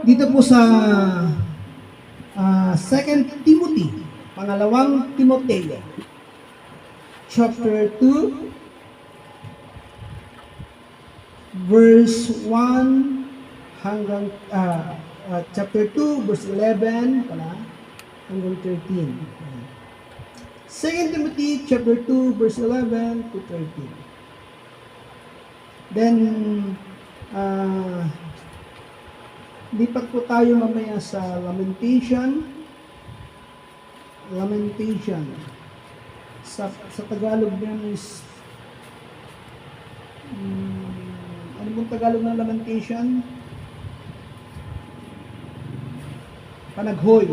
dito po sa 2 Timothy, pangalawang Timoteo, chapter 2, verse 1 hanggang chapter 2, verse 11 pala, hanggang 13. 2 Timothy chapter 2, verse 11 to 13. Then, lipat po tayo mamaya sa Lamentation. Sa Tagalog niyan is, ano pong Tagalog ng Lamentation? Panaghoy.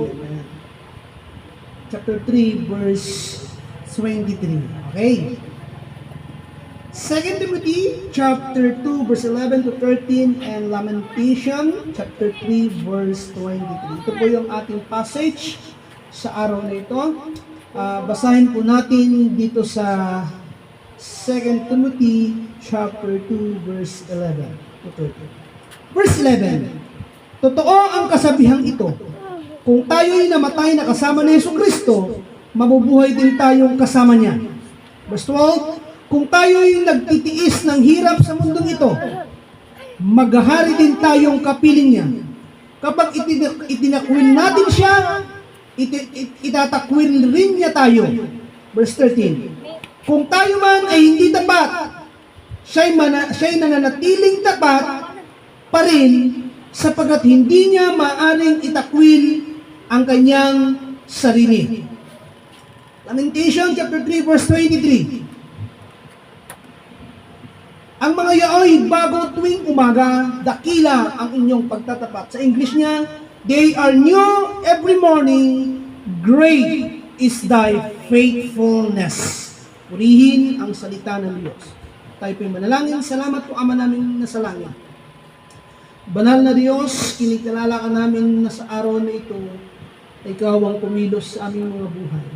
Chapter 3, verse 23. Okay? 2 Timothy chapter 2, verse 11 to 13, and Lamentation chapter 3, verse 23. Ito po yung ating passage sa araw na ito. Basahin po natin dito sa 2 Timothy chapter 2, verse 11 to 13. Verse 11. Totoo ang kasabihang ito. Kung tayo'y namatay na kasama ni Jesucristo, mabubuhay din tayong kasama niya. Verse 12, kung tayo'y nagtitiis ng hirap sa mundong ito, maghahari din tayong kapiling niya. Kapag itinakwil natin siya, itatakwil rin niya tayo. Verse 13, kung tayo man ay hindi tapat, siya'y nananatiling tapat pa rin sapagkat hindi niya maaring itakwil ang kanyang sarili. Lamentation chapter 3, verse 23. Ang mga yaoy bago tuwing umaga, dakila ang inyong pagtatapat. Sa English niya, they are new every morning, great is thy faithfulness. Purihin ang salita ng Diyos. Tayo po'y manalangin. Salamat po, Ama namin na sa langit. Banal na Diyos, kinikalala ka namin na sa araw na ito, Ikaw ang kumilos sa aming mga buhay.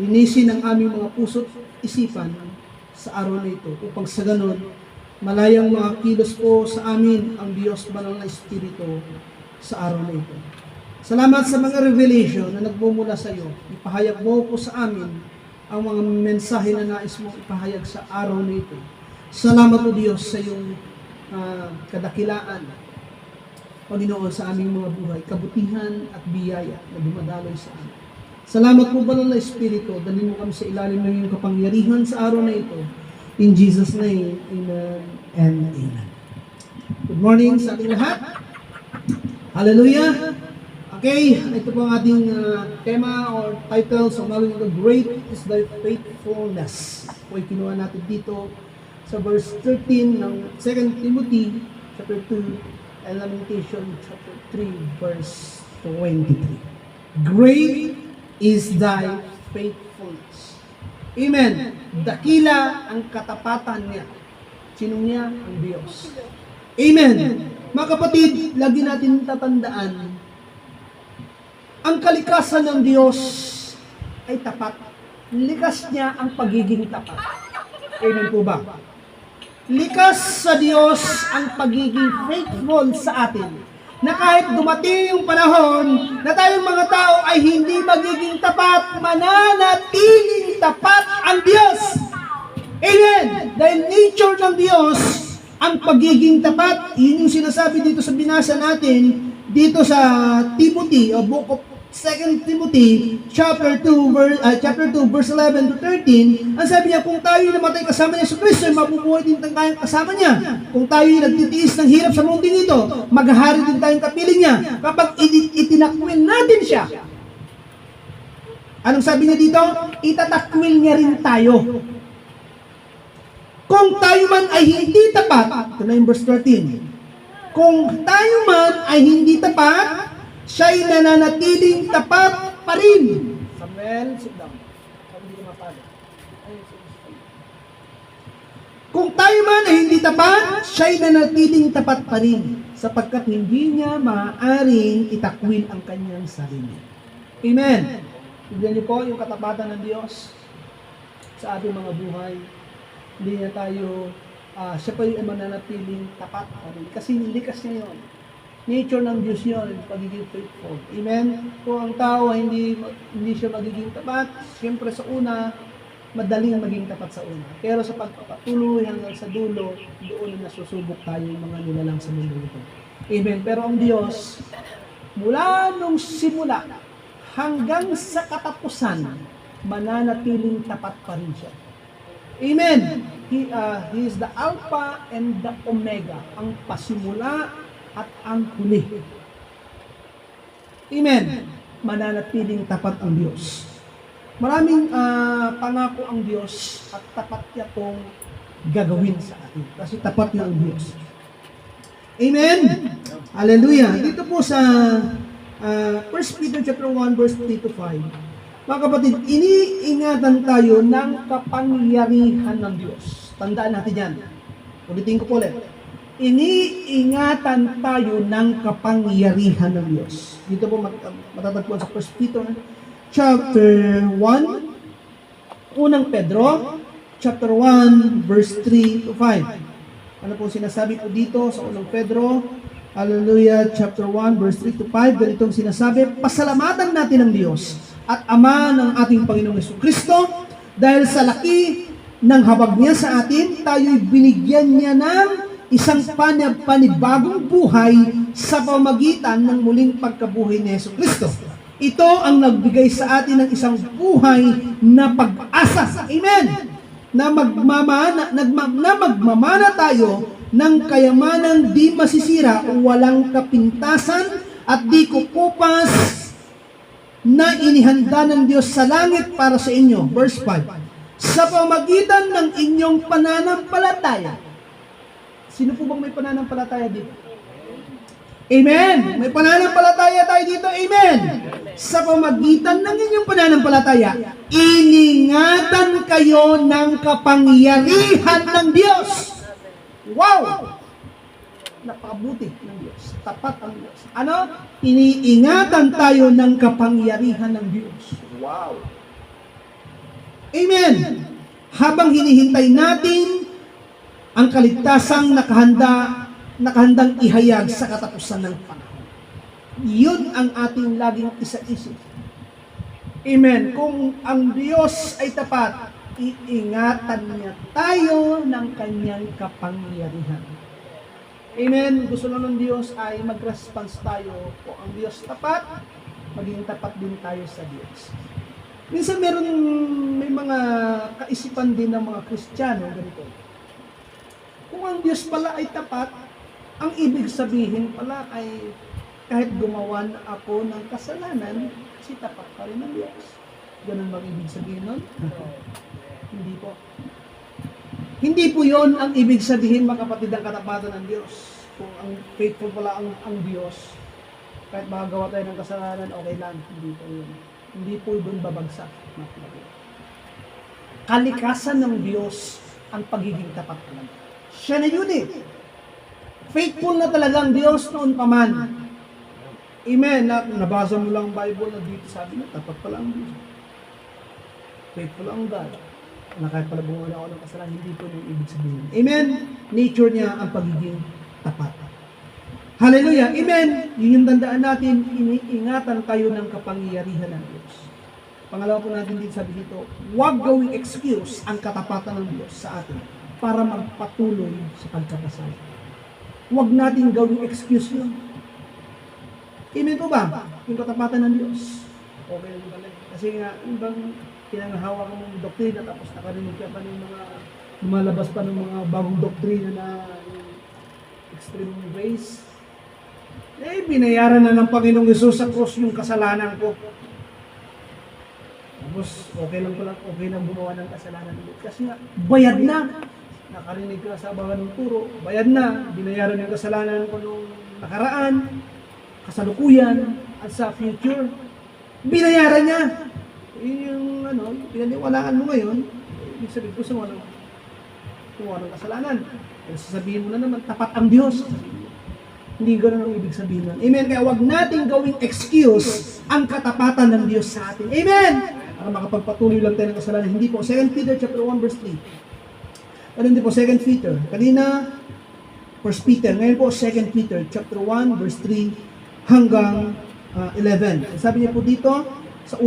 Linisin ang aming mga puso't isipan sa araw na ito, upang sa ganon, malayang mga kilos po sa amin ang Diyos Banal na Espiritu sa araw na ito. Salamat sa mga revelation na nagmumula sa iyo. Ipahayag mo po sa amin ang mga mensahe na nais mo ipahayag sa araw na ito. Salamat po Diyos sa iyong kadakilaan, Panginoon, sa aming mga buhay, kabutihan at biyaya na dumadaloy sa amin. Salamat po, Banal na Espiritu, dalhin mo kami sa ilalim ng iyong kapangyarihan sa araw na ito. In Jesus' name, amen and amen. Good morning sa ating lahat. Hallelujah! Okay, ito po ang ating tema or title sa umagang ito, Great is Thy Faithfulness. Ito ay kinuha natin dito sa verse 13 ng 2 Timothy chapter 2 and Lamentation chapter 3 verse 23. Great is thy faithfulness. Amen. Dakila ang katapatan niya. Sinong niya? Ang Diyos. Amen. Mga kapatid, lagi natin tatandaan, ang kalikasan ng Diyos ay tapat. Likas niya ang pagiging tapat. Amen po ba? Likas sa Diyos ang pagiging faithful sa atin. Na kahit dumating yung panahon na tayong mga tao ay hindi magiging tapat, mananatiling tapat ang Diyos. Amen! Dahil nature ng Diyos ang pagiging tapat. Yun yung sinasabi dito sa binasa natin, dito sa Timothy, o book of 2 Timothy, chapter 2, verse 11 to 13, ang sabi niya, kung tayo namatay kasama ni Jesucristo, mabubuhay din tayong kasama niya. Kung tayo nagtitiis ng hirap sa munding ito, maghahari din tayong kapiling niya. Kapag itinakwil natin siya, anong sabi niya dito? Itatakwil niya rin tayo. Kung tayo man ay hindi tapat, ito na yung verse 13, kung tayo man ay hindi tapat, siya'y nananatiling tapat pa rin. Samuel, sit down. Kung tayo man ay hindi tapat, siya'y nananatiling tapat pa rin, sapagkat hindi niya maaaring itakwil ang kanyang sarili. Amen. Tignan niyo po yung katapatan ng Diyos sa ating mga buhay. Hindi niya tayo, siya pa yung mananatiling tapat pa rin. Kasi likas niya yun. Nature ng Diyos yun, pagiging faithful. Amen? Kung ang tao hindi siya magiging tapat, siyempre sa una, madaling maging tapat sa una. Pero sa pagpapatuloy hanggang sa dulo, doon na nasusubok tayo yung mga nilalang sa mundo ito. Amen? Pero ang Diyos, mula nung simula hanggang sa katapusan, mananatiling tapat pa rin siya. Amen. He is the Alpha and the Omega, ang pasimula at ang huli. Amen. Mananatiling tapat ang Diyos. Maraming pangako ang Diyos at tapat niya itong gagawin sa atin. Kasi tapat niya ang Diyos. Amen. Hallelujah. Dito po sa 1 Peter chapter 1 verse 3 to 5. Mga kapatid, iniingatan tayo ng kapangyarihan ng Diyos. Tandaan natin yan. Ulitin ko po ulit. Iniingatan tayo ng kapangyarihan ng Diyos. Dito po matatagpuan sa 1 Peter chapter 1, unang Pedro, chapter 1, verse 3 to 5. Ano po sinasabi po dito sa unang Pedro? Hallelujah, chapter 1, verse 3 to 5. Ganitong sinasabi, pasalamatan natin ang Diyos at Ama ng ating Panginoong Jesucristo, dahil sa laki ng habag niya sa atin, tayo'y binigyan niya ng isang panibagong buhay sa pamagitan ng muling pagkabuhay ni Jesucristo. Ito ang nagbigay sa atin ng isang buhay na pag-asa. Amen! Na magmamana tayo ng kayamanang di masisira, walang kapintasan at di kukupas, na inihanda ng Diyos sa langit para sa inyo. Verse 5. Sa pamagitan ng inyong pananampalataya. Sino po bang may pananampalataya dito? Amen! May pananampalataya tayo dito. Amen! Sa pamagitan ng inyong pananampalataya, iningatan kayo ng kapangyarihan ng Diyos. Wow! Napakabuti ng Diyos. Tapat ang Diyos. Ano? Iniingatan tayo ng kapangyarihan ng Diyos. Wow! Amen! Habang hinihintay natin ang kaligtasang nakahandang ihayag sa katapusan ng panahon. Yun ang ating laging isa-isip. Amen! Kung ang Diyos ay tapat, iingatan niya tayo ng kanyang kapangyarihan. Amen. Gusto lang ng Diyos ay mag-response tayo. Kung ang Diyos tapat, maging tapat din tayo sa Diyos. Minsan may mga kaisipan din ng mga Kristiyano ganito. Kung ang Diyos pala ay tapat, ang ibig sabihin pala ay kahit gumawa na ako ng kasalanan, kasi tapat pa rin ng Diyos. Ganun bang ibig sabihin nun? Hindi po. Hindi po yon ang ibig sabihin, mga kapatid, ang katapatan ng Diyos. Kung ang faithful pala ang Diyos, kahit makagawa tayo ng kasalanan, okay lang. Hindi po yun. Hindi po doon babagsak. Kalikasan ng Diyos ang pagiging tapat talaga. Siya na yun eh. Faithful na talaga ang Diyos noon pa man. Amen. Nabasa mo lang ang Bible na dito sabi na tapat pala ang Diyos. Faithful ang God. Na kahit pala gumawa ako ng kasalanan, hindi po yung ibig sabihin. Amen? Nature niya ang pagiging tapat. Hallelujah! Amen! Yun yung tandaan natin, iniingatan tayo ng kapangyarihan ng Diyos. Pangalawa po natin din sabi dito, huwag gawing excuse ang katapatan ng Diyos sa atin para magpatuloy sa pagkakasala. Huwag natin gawing excuse yun. Amen po ba? Yung katapatan ng Diyos. Okay lang pala. Kasi nga, ibang pinangahawa ko ng doktrina tapos nakarinig ka pa ng mga lumalabas pa ng mga bagong doktrina na extreme grace. Eh, binayaran na ng Panginoong Hesus sa cross yung kasalanan ko. Tapos, okay lang gumawa ng kasalanan ulit. Kasi nga, bayad na. Nakarinig ka sa abangan ng turo, bayad na. Binayaran yung kasalanan ko nung nakaraan, kasalukuyan, at sa future. Binayaran niya. Yung pinaniwalaan mo ngayon, ibig sabihin ko sa ng kasalanan. Pero sasabihin mo na naman, tapat ang Diyos. Hindi ganoon ang ibig sabihin nun. Amen? Kaya huwag nating gawing excuse ang katapatan ng Diyos sa atin. Amen? Para makapagpatuloy lang tayo ng kasalanan. Hindi po. 2 Peter chapter 1 verse 3. Ano hindi po? 2 Peter. Kanina, First Peter. Ngayon po, 2 Peter, chapter 1, verse 3 hanggang 11. Sabi niya po dito, sa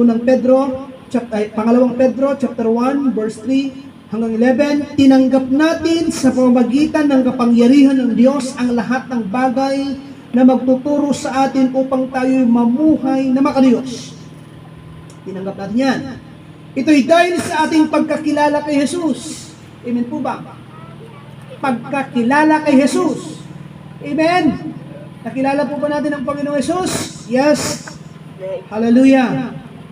pangalawang Pedro, chapter 1, verse 3 hanggang 11, tinanggap natin sa pamamagitan ng kapangyarihan ng Diyos ang lahat ng bagay na magtuturo sa atin upang tayo'y mamuhay na makadiyos. Tinanggap natin yan. Ito'y dahil sa ating pagkakilala kay Jesus. Amen po ba? Pagkakilala kay Jesus. Amen. Nakilala po ba natin ang Panginoong Jesus? Yes. Hallelujah.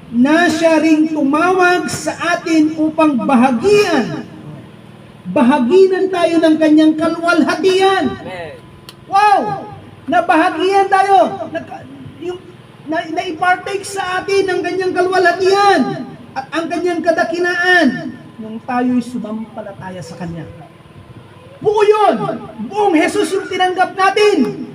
Na siya ring tumawag sa atin upang bahagian tayo ng kanyang kalwalhatian. Wow! Nabahagian tayo. Na-partake sa atin ng kanyang kalwalhatian at ang kanyang kadakilaan nung tayo'y sumampalataya sa kanya. Buo yun. Buong Jesus yung tinanggap natin.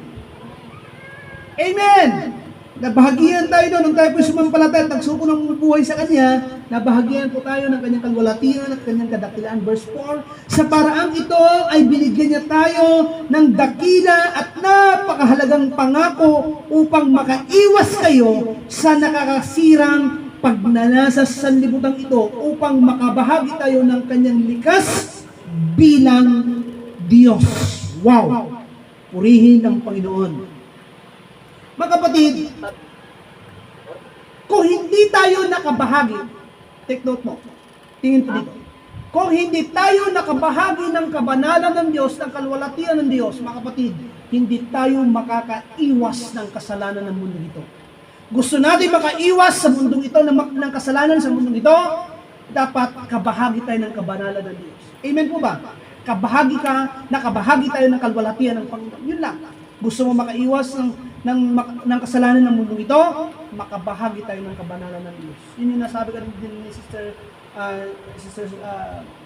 Amen. Nabahagian tayo doon nung tayo po sumampalataya at nagsuko ng buhay sa kanya. Nabahagian po tayo ng kanyang kalwalhatian at kanyang kadakilaan. Verse 4, sa paraang ito ay binigyan niya tayo ng dakila at napakahalagang pangako upang makaiwas kayo sa nakakasirang pagnanasa sa sanlibutan ito upang makabahagi tayo ng kanyang likas bilang Diyos. Wow! Purihin ang Panginoon. Mga kapatid, kung hindi tayo nakabahagi, take note mo, tingin po dito, kung hindi tayo nakabahagi ng kabanalan ng Diyos, ng kalwalhatian ng Diyos, mga kapatid, hindi tayo makakaiwas ng kasalanan ng mundo ito. Gusto natin makaiwas sa mundong ito, ng kasalanan sa mundong ito, dapat kabahagi tayo ng kabanalan ng Diyos. Amen po ba? Nakabahagi tayo ng kalwalhatian ng Panginoon. Yun lang. Gusto mo makaiwas ng kasalanan ng mundong ito, makabahagi tayo ng kabanalan ng Diyos. Yun yung nasabi ka din ni Sister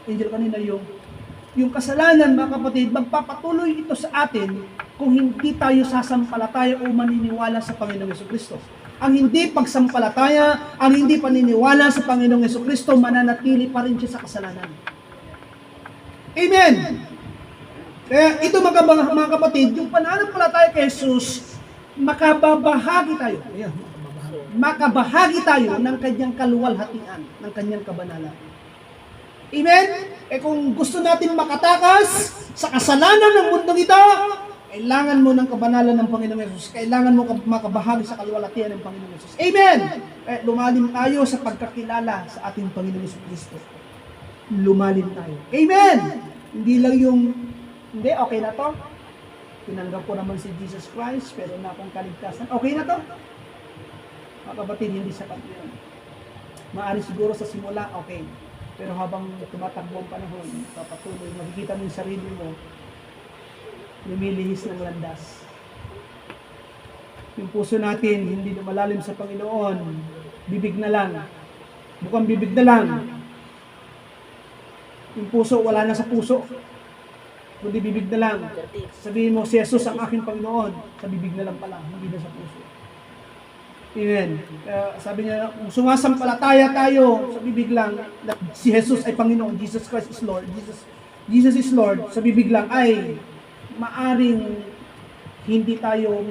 Angel kanina, yung kasalanan, mga kapatid, magpapatuloy ito sa atin kung hindi tayo sasampalataya o maniniwala sa Panginoong Jesucristo. Ang hindi pagsampalataya, ang hindi paniniwala sa Panginoong Jesucristo, mananatili pa rin siya sa kasalanan. Amen! Kaya ito mga kapatid, yung pananampalataya kay Jesus, makabahagi tayo. Ayan, makabahagi tayo ng kanyang kaluwalhatian, ng kanyang kabanalan. Amen? Kung gusto natin makatakas sa kasalanan ng mundong ito, kailangan mo ng kabanalan ng Panginoong Yesus. Kailangan mo makabahagi sa kaluwalhatian ng Panginoong Yesus. Amen! Lumalim tayo sa pagkakilala sa ating Panginoong Jesucristo. Lumalim tayo. Amen! Hindi lang yung, hindi, okay na to. Tinanggap ko naman si Jesus Christ, pero na akong kaligtasan. Okay na to? Mga kapatid, hindi sapat yun. Maari siguro sa simula, okay. Pero habang tumatakbo ang panahon, papatuloy, makikita mo yung sarili mo, lumilihis ng landas. Yung puso natin, hindi na malalim sa Panginoon, bibig na lang. Bukang bibig na lang. Yung puso, wala na sa puso. Kundi bibig na lang. Sabihin mo, si Jesus ang aking Panginoon. Sa bibig na lang pala, hindi na sa puso. Amen. Sabi niya, kung sumasampalataya tayo sa bibig lang, na si Jesus ay Panginoon, Jesus Christ is Lord, Jesus is Lord, sa bibig lang ay maaring hindi tayo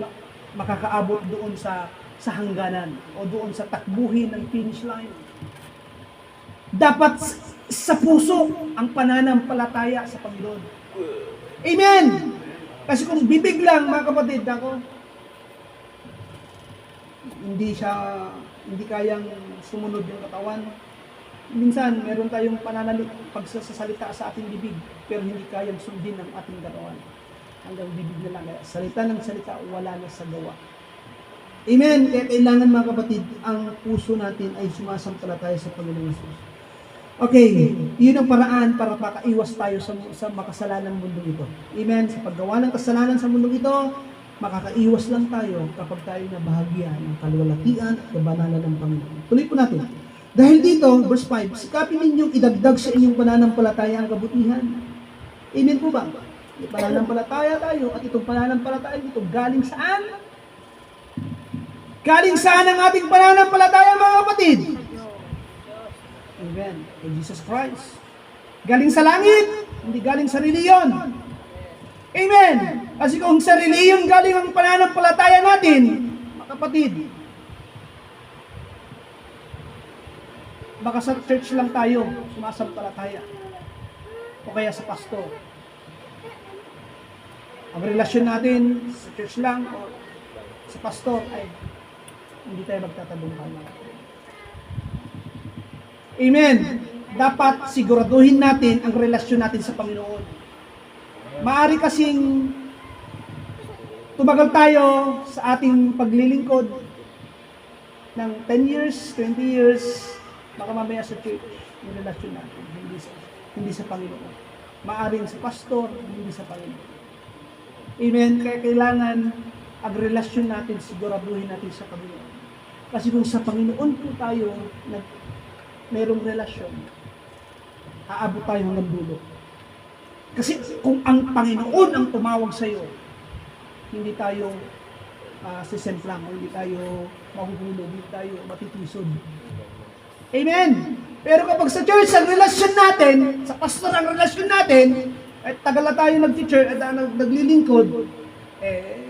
makakaabot doon sa hangganan o doon sa takbuhin ng finish line. Dapat sa puso ang pananampalataya sa Panginoon. Amen! Kasi kung bibig lang, mga kapatid, hindi kayang sumunod yung katawan. Minsan, meron tayong pagsasalita sa ating bibig, pero hindi kayang sundin ang ating katawan. Hanggang bibig na lang. Salita ng salita, wala na sa gawa. Amen! Kaya kailangan, mga kapatid, ang puso natin ay sumasampalataya sa Panginoong Jesus. Okay, yun ang paraan para makaiwas tayo sa makasalanan mundong ito. Amen. Sa paggawa ng kasalanan sa mundong ito, makakaiwas lang tayo kapag tayo nabahagyan ng kaluwalhatian at kabanalan ng Panginoon. Tuloy po natin. Dahil dito, verse 5, sikapin ninyong idagdag sa inyong pananampalataya ang kabutihan. Amen po ba? Pananampalataya tayo at itong pananampalataya ito galing saan? Galing saan ang ating pananampalataya, mga kapatid? Amen. Kay Jesus Christ. Galing sa langit, hindi galing sa reliyon. Amen! Kasi kung sa reliyong galing ang pananampalataya natin, mga kapatid, baka sa church lang tayo sumasampalataya o kaya sa pastor. Ang relasyon natin sa church lang o sa pastor ay hindi tayo magtatagumpay. Amen! Dapat siguraduhin natin ang relasyon natin sa Panginoon. Maari kasing tumagal tayo sa ating paglilingkod ng 10 years, 20 years, baka mamaya sa church, yung relasyon natin, hindi sa Panginoon. Maaring sa pastor, hindi sa Panginoon. Amen? Kaya kailangan ang relasyon natin, siguraduhin natin sa Panginoon. Kasi kung sa Panginoon po tayo mayroong relasyon, aabot tayo hanggang dulo. Kasi kung ang Panginoon ang tumawag sa iyo, hindi tayo sisemplang, hindi tayo mahuhulog, hindi tayo matitisod. Amen! Pero kapag sa church, ang relasyon natin, sa pastor ang relasyon natin, at tagal na tayo nag-teacher at naglilingkod,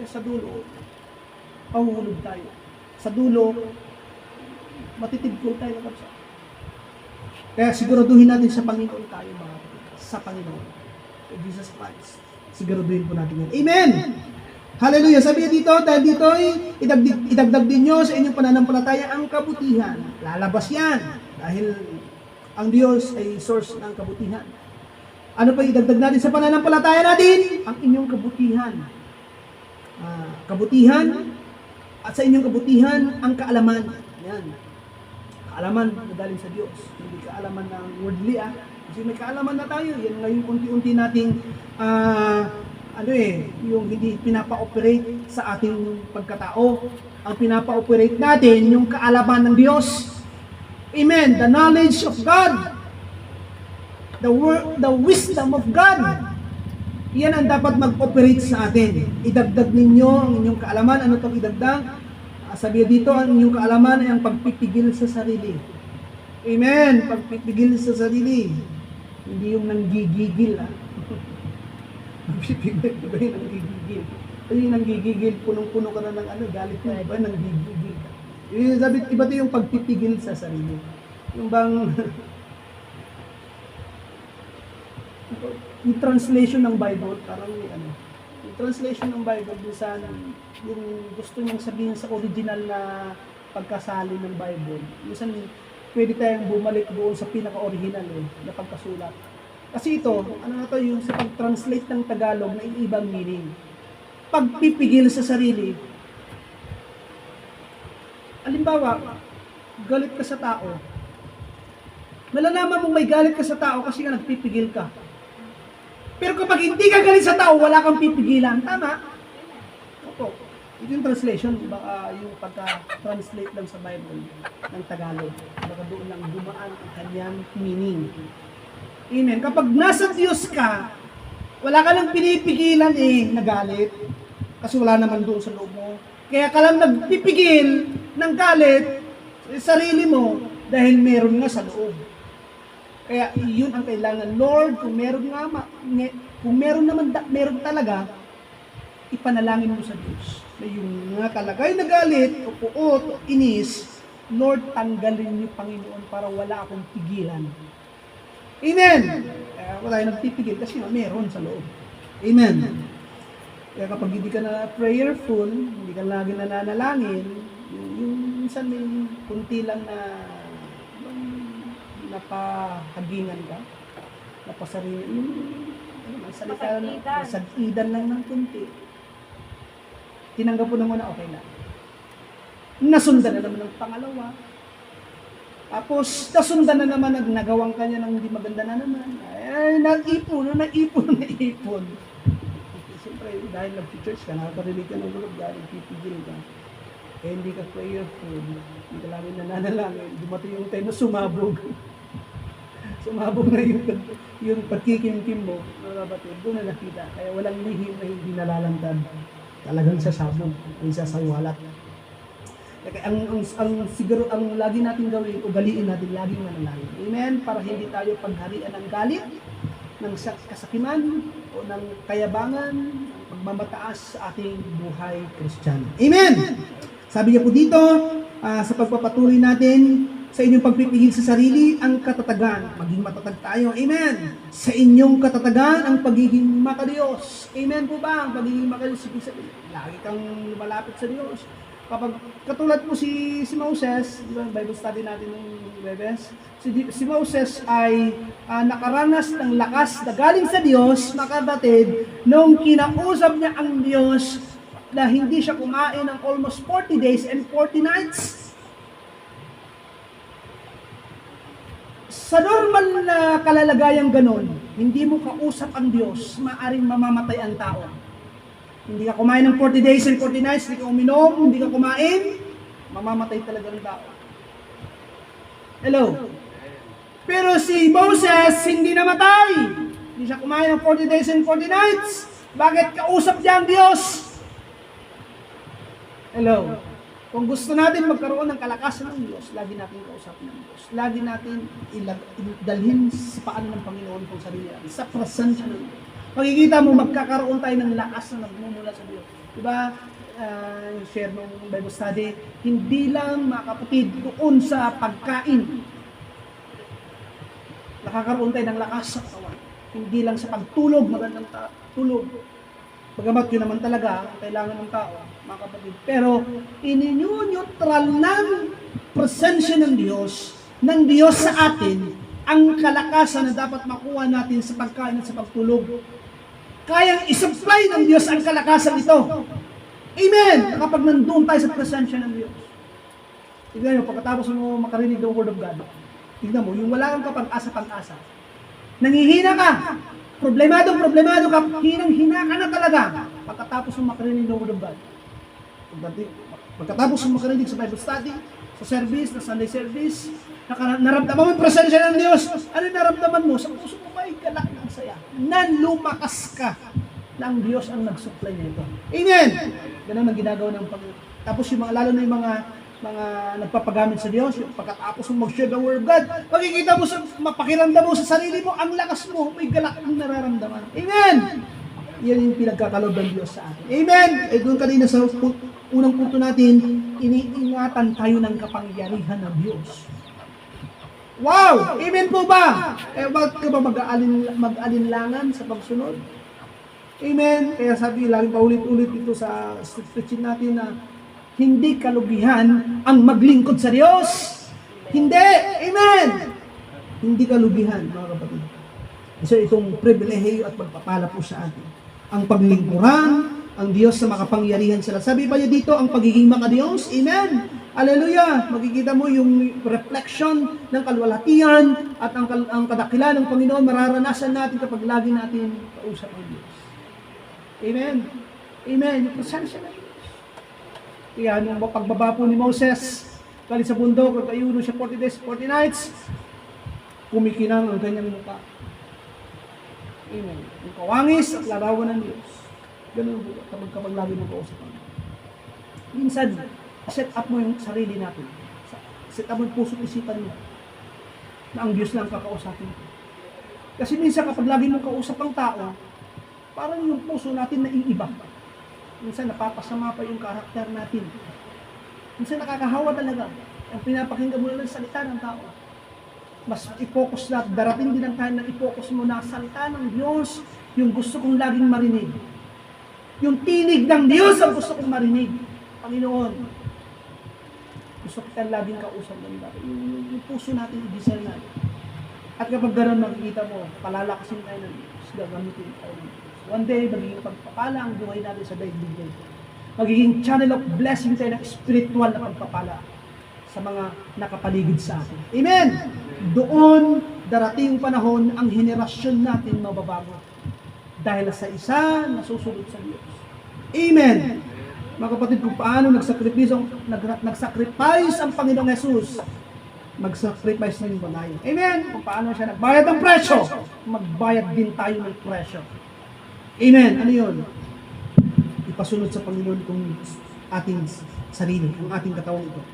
sa dulo, mahuhulog tayo. Sa dulo, matitibkol tayo kapsa. Kaya siguraduhin natin sa Panginoon tayo, mga kapatid. Sa Panginoon. Jesus Christ. Siguraduhin po natin yan. Amen! Hallelujah! Sabi dito, dahil dito, idagdag din nyo sa inyong pananampalataya ang kabutihan. Lalabas yan. Dahil ang Diyos ay source ng kabutihan. Ano pa idagdag natin sa pananampalataya natin? Ang inyong kabutihan. Kabutihan, at sa inyong kabutihan, ang kaalaman. Yan. Kaalaman na galing sa Diyos. Hindi kaalaman ng worldly, Kasi may kaalaman na tayo. Yan ngayon unti-unti nating yung hindi pinapa-operate sa ating pagkatao. Ang pinapa-operate natin, yung kaalaman ng Diyos. Amen. The knowledge of God. The wisdom of God. Yan ang dapat mag-operate sa atin. Idagdag ninyo ang inyong kaalaman. Ano itong idagdag? Sabi dito, ang inyong kaalaman ay ang pagpipigil sa sarili. Amen. Pagpipigil sa sarili. Hindi yung nanggigigil. Pagpipigil, di ba yung nanggigigil? Ay, yung nanggigigil, punong-puno ka na ng galit mo, di ba? Nanggigigil ka. Yung sabi, iba ito yung pagpipigil sa sarili. Yung bang, yung translation ng Bible, parang yung translation ng Bible, minsan, yung gusto niyang sabihin sa original na pagkasali ng Bible, minsan, pwede tayong bumalik doon sa pinaka-original na pagkasulat. Kasi ito, yung sa pag-translate ng Tagalog na ibang meaning. Pagpipigil sa sarili. Halimbawa, galit ka sa tao. Malalaman mong may galit ka sa tao kasi nga nagpipigil ka. Pero kapag hindi ka galit sa tao, wala kang pipigilan. Tama? Opo. Ito yung translation, baka yung pagka-translate lang sa Bible ng Tagalog. Baka doon lang dumaan ang kanyang meaning. Amen. Kapag nasa Diyos ka, wala ka lang pinipigilan na galit. Kasi wala naman doon sa loob mo. Kaya ka lang nagpipigil ng galit sa sarili mo dahil meron nga sa loob. Kaya yun ang kailangan. Lord, kung meron talaga, ipanalangin mo sa Diyos. Na yung mga kalagay na galit, o puot, o inis, Lord, tanggalin niyo, Panginoon, para wala akong pigilan. Amen! Kaya wala yung nagpipigil kasi meron sa loob. Amen! Kaya kapag hindi ka na prayerful, hindi ka lagi nananalangin, yung minsan may kunti lang na napahagingan ka, napasarili, salita lang, masag-idan lang ng kunti. Tinanggap po naman na okay na. Nasundan na naman ng pangalawa. Tapos, nasundan na naman, nagawang kanya ng hindi maganda na naman. Ay, nag-ipon. Siyempre, dahil nag-church ka, nakaparinig ka ng gulog, dahil pipigil ka. Eh, hindi ka prayerful, hindi ka lagi nananalangin, dumating yung time na sumabog. Sumabog na yung pagkikimkim mo, mga kapatid, doon na nakita. Kaya walang lihim na hindi nalalantad. Talagang sasabog, ay sasawalat. Kaya siguro ang lagi natin gawin, ugaliin natin laging manalangin. Amen? Para hindi tayo pagharian ng galit, ng kasakiman o ng kayabangan, ng pagmamataas sa ating buhay Kristiyano. Amen! Sabi niya po dito, sa pagpapatuloy natin sa inyong pagpipigil sa sarili, ang katatagan. Maging matatag tayo. Amen! Sa inyong katatagan, ang pagiging makadiyos. Amen po ba? Ang pagiging makadiyos. Lagi kang lumalapit sa Diyos. Kapag katulad po si Moses, di ba, Bible study natin ng Webes, si Moses ay nakaranas ng lakas na galing sa Diyos, makabatid, nung kinausap niya ang Diyos na hindi siya kumain ng almost 40 days and 40 nights. Sa normal na kalalagayang ganon, hindi mo kausap ang Diyos, maaring mamamatay ang tao. Hindi ka kumain ng 40 days and 40 nights, hindi ka uminom, hindi ka kumain, mamamatay talaga ng tao. Hello? Pero si Moses, hindi namatay. Hindi siya kumain ng 40 days and 40 nights. Bakit kausap niya ang Diyos? Hello? Kung gusto natin magkaroon ng kalakasan ng Diyos, lagi natin kausapin ng Diyos. Lagi natin dalhin sa paan ng Panginoon kung sarili natin, sa presensya ng Diyos. Makikita mo, magkakaroon tayo ng lakas na nagmumula sa Diyos. Diba, share ng Bible study, hindi lang mga kapatid doon sa pagkain. Nakakaroon tayo ng lakas sa katawan. Hindi lang sa pagtulog, magandang tulog. Bagamat yun naman talaga, kailangan ng tao, mga kapatid. Pero, ininyo-neutral ng presensya ng Diyos sa atin, ang kalakasan na dapat makuha natin sa pagkain at sa pagtulog. Kayang isupply ng Diyos ang kalakasan ito. Amen! Kapag nandoon tayo sa presensya ng Diyos. Tignan nyo, pagkatapos mo makarinig ng Word of God, tignan mo, yung wala kang pag-asa, nangihina ka, problemado ka, hinang-hina ka na talaga, pagkatapos mo makarinig ng Word of God. Pagkatapos mo makarinig sa Bible study, sa service, sa Sunday service, naramdaman mo yung presensya ng Diyos. Ano naramdaman mo? Sa puso mo ba ay galak ng saya? Nalumakas ka na ang Diyos ang nag-supply nito. Amen! Ganun ang ginagawa ng Panginoon. Tapos yung lalo na yung mga nagpapagamit sa Diyos, yung pagkatapos mo mag-share the Word of God, makikita mo, mapakiramdam mo sa sarili mo, ang lakas mo, may galak ang nararamdaman. Amen! Yan yung pinagkakalob ng Diyos sa atin. Amen! Eh doon kanina sa unang punto natin, iniingatan tayo ng kapangyarihan ng Diyos. Wow! Amen po ba? Eh, bakit ka ba mag-alinlangan sa pagsunod? Amen? Kaya sabi, laging paulit-ulit dito sa preaching natin na hindi kalugihan ang maglingkod sa Diyos. Hindi! Amen! Hindi kalugihan, mga kapatid. Kasi itong pribilehiyo at pagpapala po sa atin. Ang paglingkuran, ang Diyos na makapangyarihan sila. Sabi pa niya dito, ang pagiging makadiyos. Amen! Hallelujah! Makikita mo yung reflection ng kalwalhatian at ang kadakilan ng Panginoon mararanasan natin kapag lagi natin kausap ang Diyos. Amen? Amen. Yung presensya ng Diyos. Kaya nung pagbaba po ni Moses, galing sa bundok, nagkayuno siya 40 days, 40 nights, kumikinang ang kanyang mukha. Amen. Yung kawangis at larawan ng Diyos. Ganun po kapag lagi mo kausap ang Diyos. Minsan, set up mo yung sarili natin. Set up mo yung puso at isipan mo na ang Diyos lang kakausapin. Kasi minsan kapag lagi mong kausap ang tao, parang yung puso natin naiiba. Minsan napapasama pa yung karakter natin. Minsan nakakahawa talaga. Ang pinapakinggan mo lang ng salita ng tao. Mas i-focus na, darating din ang time na i-focus mo na salita ng Diyos, yung gusto kong laging marinig. Yung tinig ng Diyos ang gusto kong marinig. Panginoon, gusto kita laging kausap ng Diyos. Yung puso natin, i-discern natin. At kapag gano'n makikita mo, palalakasin tayo ng Diyos, gagamitin tayo ng Diyos. One day, magiging pagpapala ang buhay natin sa daigdig nito. Magiging channel of blessing tayo ng spiritual na pagpapala sa mga nakapaligid sa atin. Amen! Doon, darating panahon, ang henerasyon natin mababago. Dahil sa isa na susunod sa Diyos. Amen! Mga kapatid, kung paano nagsacrifice ang Panginoong Jesus, mag-sacrifice na yung banay. Amen! Kung paano siya nagbayad ng presyo, magbayad din tayo ng presyo. Amen! Ano yun? Ipasunod sa Panginoon kung ating sarili, ang ating katawang ito.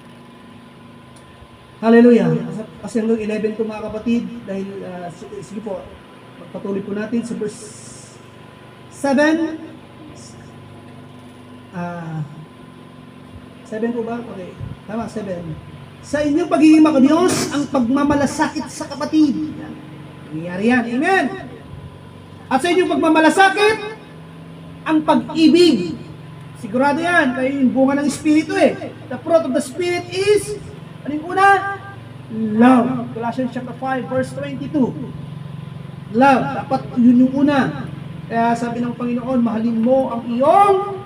Hallelujah! Kasi hanggang 11 ito mga kapatid, dahil, sige po, Patuloy po natin sa verse 7. 7 po ba? Okay. Tama, 7. Sa inyong pagiging makadiyos, ang pagmamalasakit sa kapatid. Yan. Nangyayari yan. Amen! At sa inyong pagmamalasakit, ang pag-ibig. Sigurado yan. Kaya yung bunga ng Espiritu eh. The fruit of the Spirit is, ano yung una? Love. Colossians chapter 5, verse 22. Love. Dapat yun yung una. Kaya sabi ng Panginoon, mahalin mo ang iyong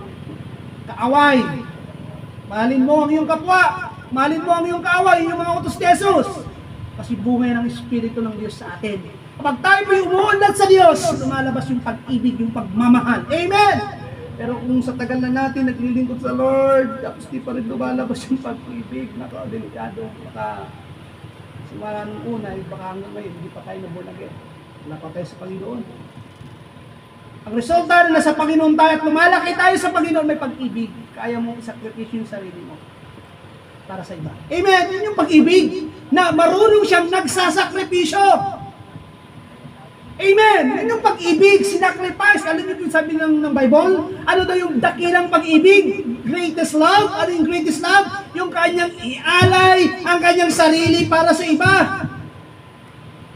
kaaway. Mahalin mo ang iyong kapwa. Mahalin mo ang iyong kaaway, yung mga utos ni Jesus. Kasi bunga ng Espiritu ng Diyos sa atin. Kapag tayo po'y umuunlad sa Diyos, lumalabas yung pag-ibig, yung pagmamahal. Amen! Pero kung sa tagal na natin naglilingkod sa Lord, tapos di pa rin lumalabas yung pag-ibig, delikado. Baka simula nung una, baka hanggang ngayon, hindi pa tayo na-born again. Wala pa tayo sa Panginoon. Ang resulta na nasa Panginoon tayo at lumalaki tayo sa Panginoon, may pag-ibig. Kaya mo isakripisyo yung sarili mo para sa iba. Amen! Yun yung pag-ibig na marunong siyang nagsasakripisyo. Amen! Yun yung pag-ibig, sinacrifice. Alam niyo yung sabi ng Bible? Ano daw yung dakilang pag-ibig? Greatest love? Ano yung greatest love? Yung kanyang ialay ang kanyang sarili para sa iba.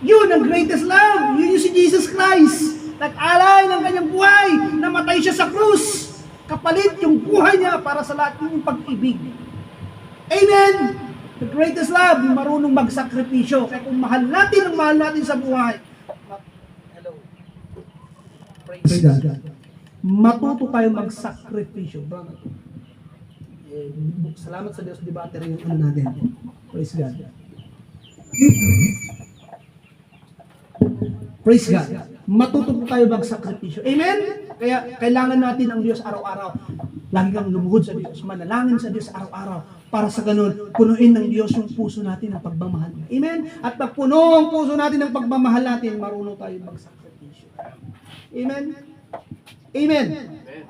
Yun ang greatest love. Yun yung si Jesus Christ. Nag-alay ng kanyang buhay, namatay siya sa krus. Kapalit yung buhay niya para sa lahat ng pag-ibig. Amen! The greatest love, yung marunong magsakripisyo. Kaya kung mahal natin sa buhay, hello, praise God. Matuto tayo magsakripisyo. Salamat sa Diyos, di ba? Yung ano natin. Praise God. Praise God. Matuto po tayo magsakripisyo. Amen? Kaya kailangan natin ang Diyos araw-araw. Lagi kang lumuhod sa Diyos, manalangin sa Diyos araw-araw. Para sa ganun, punuin ng Diyos yung puso natin ng pagmamahal. Amen? At pag puno ang puso natin ng pagmamahal natin, marunong tayo magsakripisyo. Amen? Amen?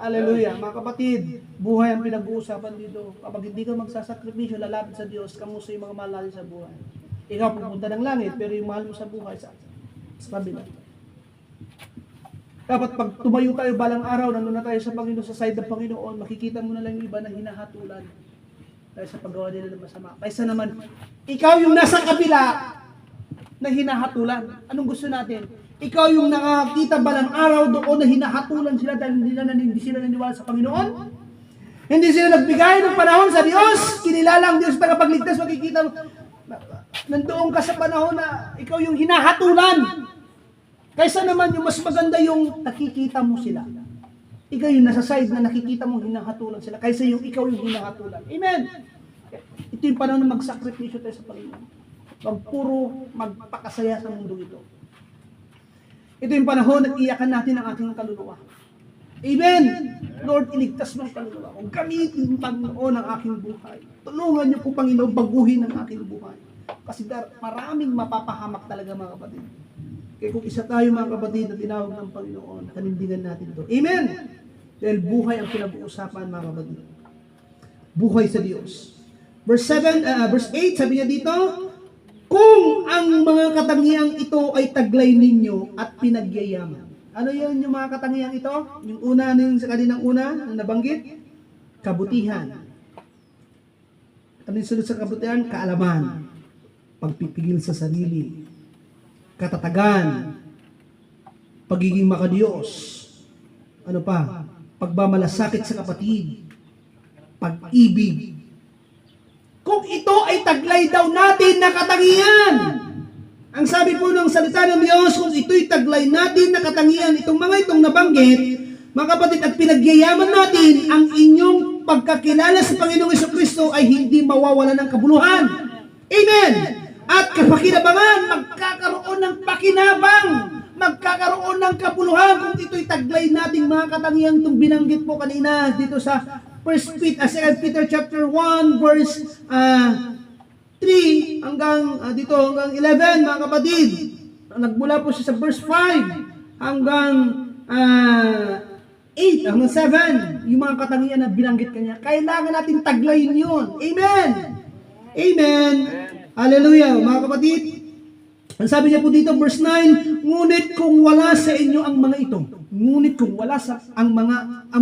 Hallelujah. Mga kapatid, buhay ang pinag-uusapan dito. Kapag hindi ka magsasakripisyo, lalapit sa Diyos, kamusta yung mga mahal natin sa buhay. Ikaw pupunta ng langit, pero yung mahal mo sa buhay, sa kabila. Dapat pag tumayo tayo balang araw, nandun na tayo sa Panginoon, sa side ng Panginoon, makikita mo na lang yung iba na hinahatulan dahil sa paggawa nila ng masama. Kaysa naman, ikaw yung nasa kabila na hinahatulan. Anong gusto natin? Ikaw yung nakakita balang araw doon na hinahatulan sila dahil hindi sila naniwala sa Panginoon. Hindi sila nagbigay ng panahon sa Diyos. Kinilala ang Diyos sa tagapagligtas. Makikita mo, nandoon ka sa panahon na ikaw yung hinahatulan. Kaysa naman yung mas maganda yung nakikita mo sila. Ikaw yung nasa side na nakikita mo hinahatulan sila. Kaysa yung ikaw yung hinahatulan. Amen! Ito yung panahon na magsakripisyo tayo sa Panginoon. Huwag puro magpakasaya sa mundo ito. Ito yung panahon na iyakan natin ang ating kaluluwa. Amen! Lord, iligtas mo ang kaluluwa. Kung gamitin ng Panginoon ang aking buhay. Tulungan niyo po, Panginoon, baguhin ang aking buhay. Kasi maraming mapapahamak talaga, mga kapatid. Kaya kung isa tayo, mga kapatid, na tinawag ng Panginoon, kanindigan natin ito. Amen! Dahil buhay ang pinag-uusapan, mga kapatid. Buhay sa Diyos. Verse 8, sabi niya dito, kung ang mga katangiang ito ay taglay ninyo at pinagyayaman. Ano yun yung mga katangiang ito? Yung una, yung sa kaninang una, ang nabanggit? Kabutihan. Ano yung sunod sa kabutihan? Kaalaman. Pagpipigil sa sarili. Katatagan. Pagiging makadiyos. Ano pa? Pagmamalasakit sa kapatid. Pag-ibig. Kung ito ay taglay daw natin na katangian. Ang sabi po ng salita ng Diyos, kung ito'y taglay natin na katangian, itong nabanggit, mga kapatid, at pinagyayaman natin, ang inyong pagkakilala sa Panginoong Jesucristo ay hindi mawawala ng kabuluhan. Amen! At kapakinabangan, magkakaroon ng pakinabang, magkakaroon ng kabuluhan kung ito'y taglay nating mga katangian itong binanggit po kanina dito sa 2 Peter chapter 1 verse 3 hanggang dito hanggang 11, mga kapatid. Nagmula po siya sa verse 5 hanggang 8 hanggang 7, yung mga katangian na binanggit kanya. Kailangan natin taglayin yun. Amen. Amen. Hallelujah, mga kapatid. Ang sabi niya po dito, verse 9, ngunit kung wala sa inyo ang mga ito, ngunit kung wala ang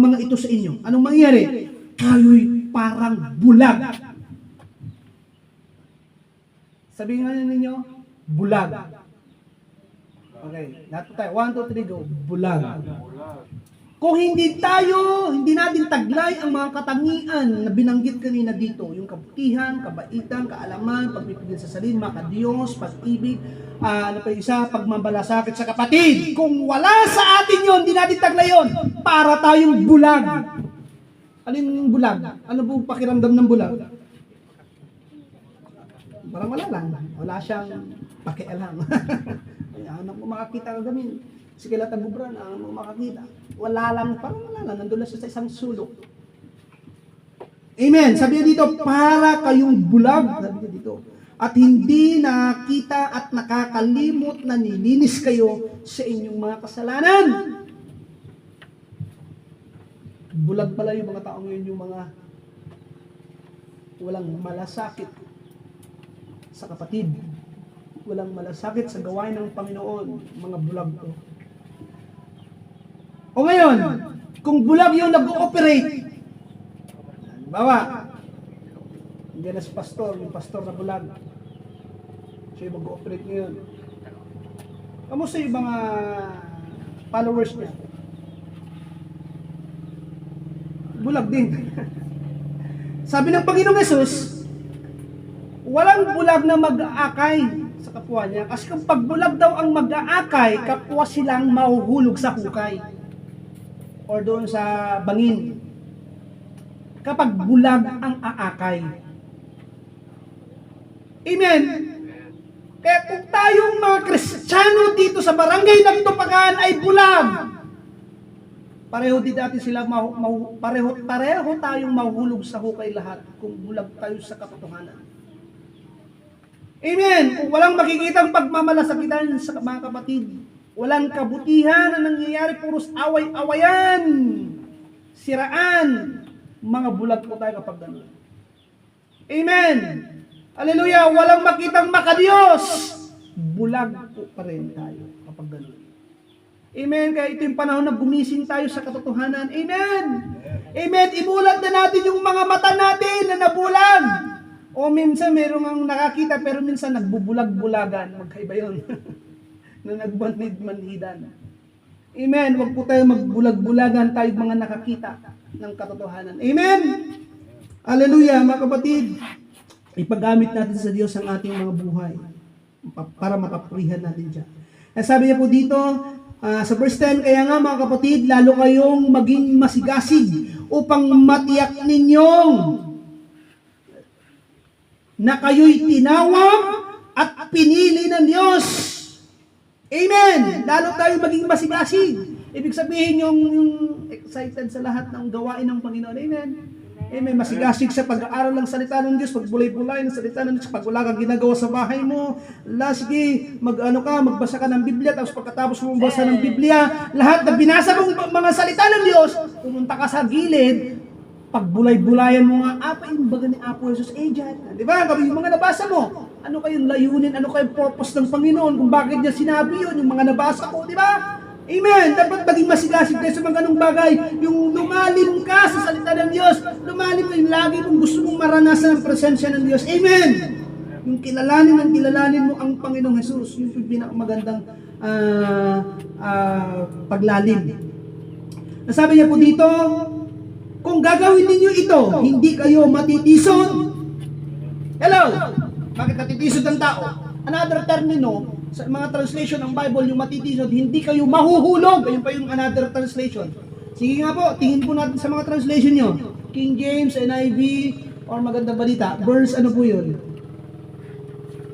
mga ito sa inyo, anong mangyayari? Kayo'y parang bulag. Sabihin nga ninyo, bulag. Okay, lahat po tayo. 1, 2, 3, go. Bulag. Kung hindi natin taglay ang mga katangian na binanggit kanina dito, yung kabutihan, kabaitan, kaalaman, pagpipigil sa salin, makadiyos, pag-ibig, ano pa isa, pagmamalasakit sa kapatid. Kung wala sa atin yon, hindi natin taglay yon, para tayong bulag. Ano yung bulag? Ano po pakiramdam ng bulag? Parang wala lang. Wala siyang pakialam. Anak mo makakita ka gamin. Sige lang tagubran, anak mo makakita. Wala lang, parang wala lang. Nandun lang siya sa isang sulok. Amen. Sabi niya dito, para kayong bulag. Sabi niya dito. At hindi nakita at nakakalimot na nilinis kayo sa inyong mga kasalanan. Bulag pala yung mga taong yun, yung mga walang malasakit sa kapatid. Walang malasakit sa gawain ng Panginoon, mga bulag to. O ngayon, kung bulag yung nag-ooperate, bawa, hindi na si pastor, yung pastor na bulag, siya yung mag-ooperate ngayon. Kamusta yung mga followers niya? Bulag din. Sabi ng Panginoong Yesus, walang bulag na mag-aakay sa kapwa niya. Kasi kung pagbulag daw ang mag-aakay, kapwa silang mahuhulog sa hukay. Or doon sa bangin. Kapag bulag ang aakay. Amen. Kaya kung tayong mga Kristiyano dito sa barangay ng Tupakan ay bulag, pareho din natin sila pareho tayong mahuhulog sa hukay lahat kung bulag tayo sa katotohanan. Amen. Kung walang makikitang pagmamalasakitan sa mga kapatid, walang kabutihan na nangyayari, puros away-awayan, siraan, mga bulag po tayo kapag gano'n. Amen. Hallelujah. Walang makitang makadiyos, bulag po pa rin tayo kapag gano'n. Amen. Kaya ito yung panahon na gumising tayo sa katotohanan. Amen. Amen. Ibulag na natin yung mga mata natin na nabulag. O minsan mayroong ang nakakita pero minsan nagbubulag-bulagan. Magkaiba yun. Na nagmanhid-manhidan. Amen. Huwag po tayo magbulag-bulagan, tayo mga nakakita ng katotohanan. Amen. Hallelujah, mga kapatid. Ipagamit natin sa Diyos ang ating mga buhay para makapurihan natin siya. Sabi niya po dito, sa verse 10, kaya nga mga kapatid, lalo kayong maging masigasig upang matiyak ninyong na kayo'y tinawag at pinili ng Diyos. Amen! Lalo tayo maging masigasig. Ibig sabihin yung excited sa lahat ng gawain ng Panginoon. Amen. Amen. Masigasig sa pag-aaral ng salita ng Diyos, pagbulay-bulay ng salita ng Diyos, pag wala kang ginagawa sa bahay mo, sige, magbasa ka ng Biblia, tapos pagkatapos mo magbasa ng Biblia, lahat na binasa mong mga salita ng Diyos, pumunta ka sa gilid, pagbulay-bulayan mo nga, apa yung baga ni Apo Jesus, dyan. Di ba? Yung mga nabasa mo, ano kayong layunin, ano kayong purpose ng Panginoon, kung bakit niya sinabi yun, yung mga nabasa ko, di ba? Amen! Dapat maging masigasig tayo sa mga ganong bagay. Yung lumalim ka sa salita ng Diyos, lumalim mo yung lagi mong gusto mong maranasan ang presensya ng Diyos. Amen! Yung kilalanin mo ang Panginoong Jesus, yung pinakamagandang paglalim. Nasabi niya po dito, kung gagawin ninyo ito, hindi kayo matitisod. Hello! Bakit natitisod ang tao? Another termino, sa mga translation ng Bible, yung matitisod, hindi kayo mahuhulog. Ayun pa yung another translation. Sige nga po, tingin po natin sa mga translation nyo. King James, NIV, or Magandang Balita. Verse, ano po yun?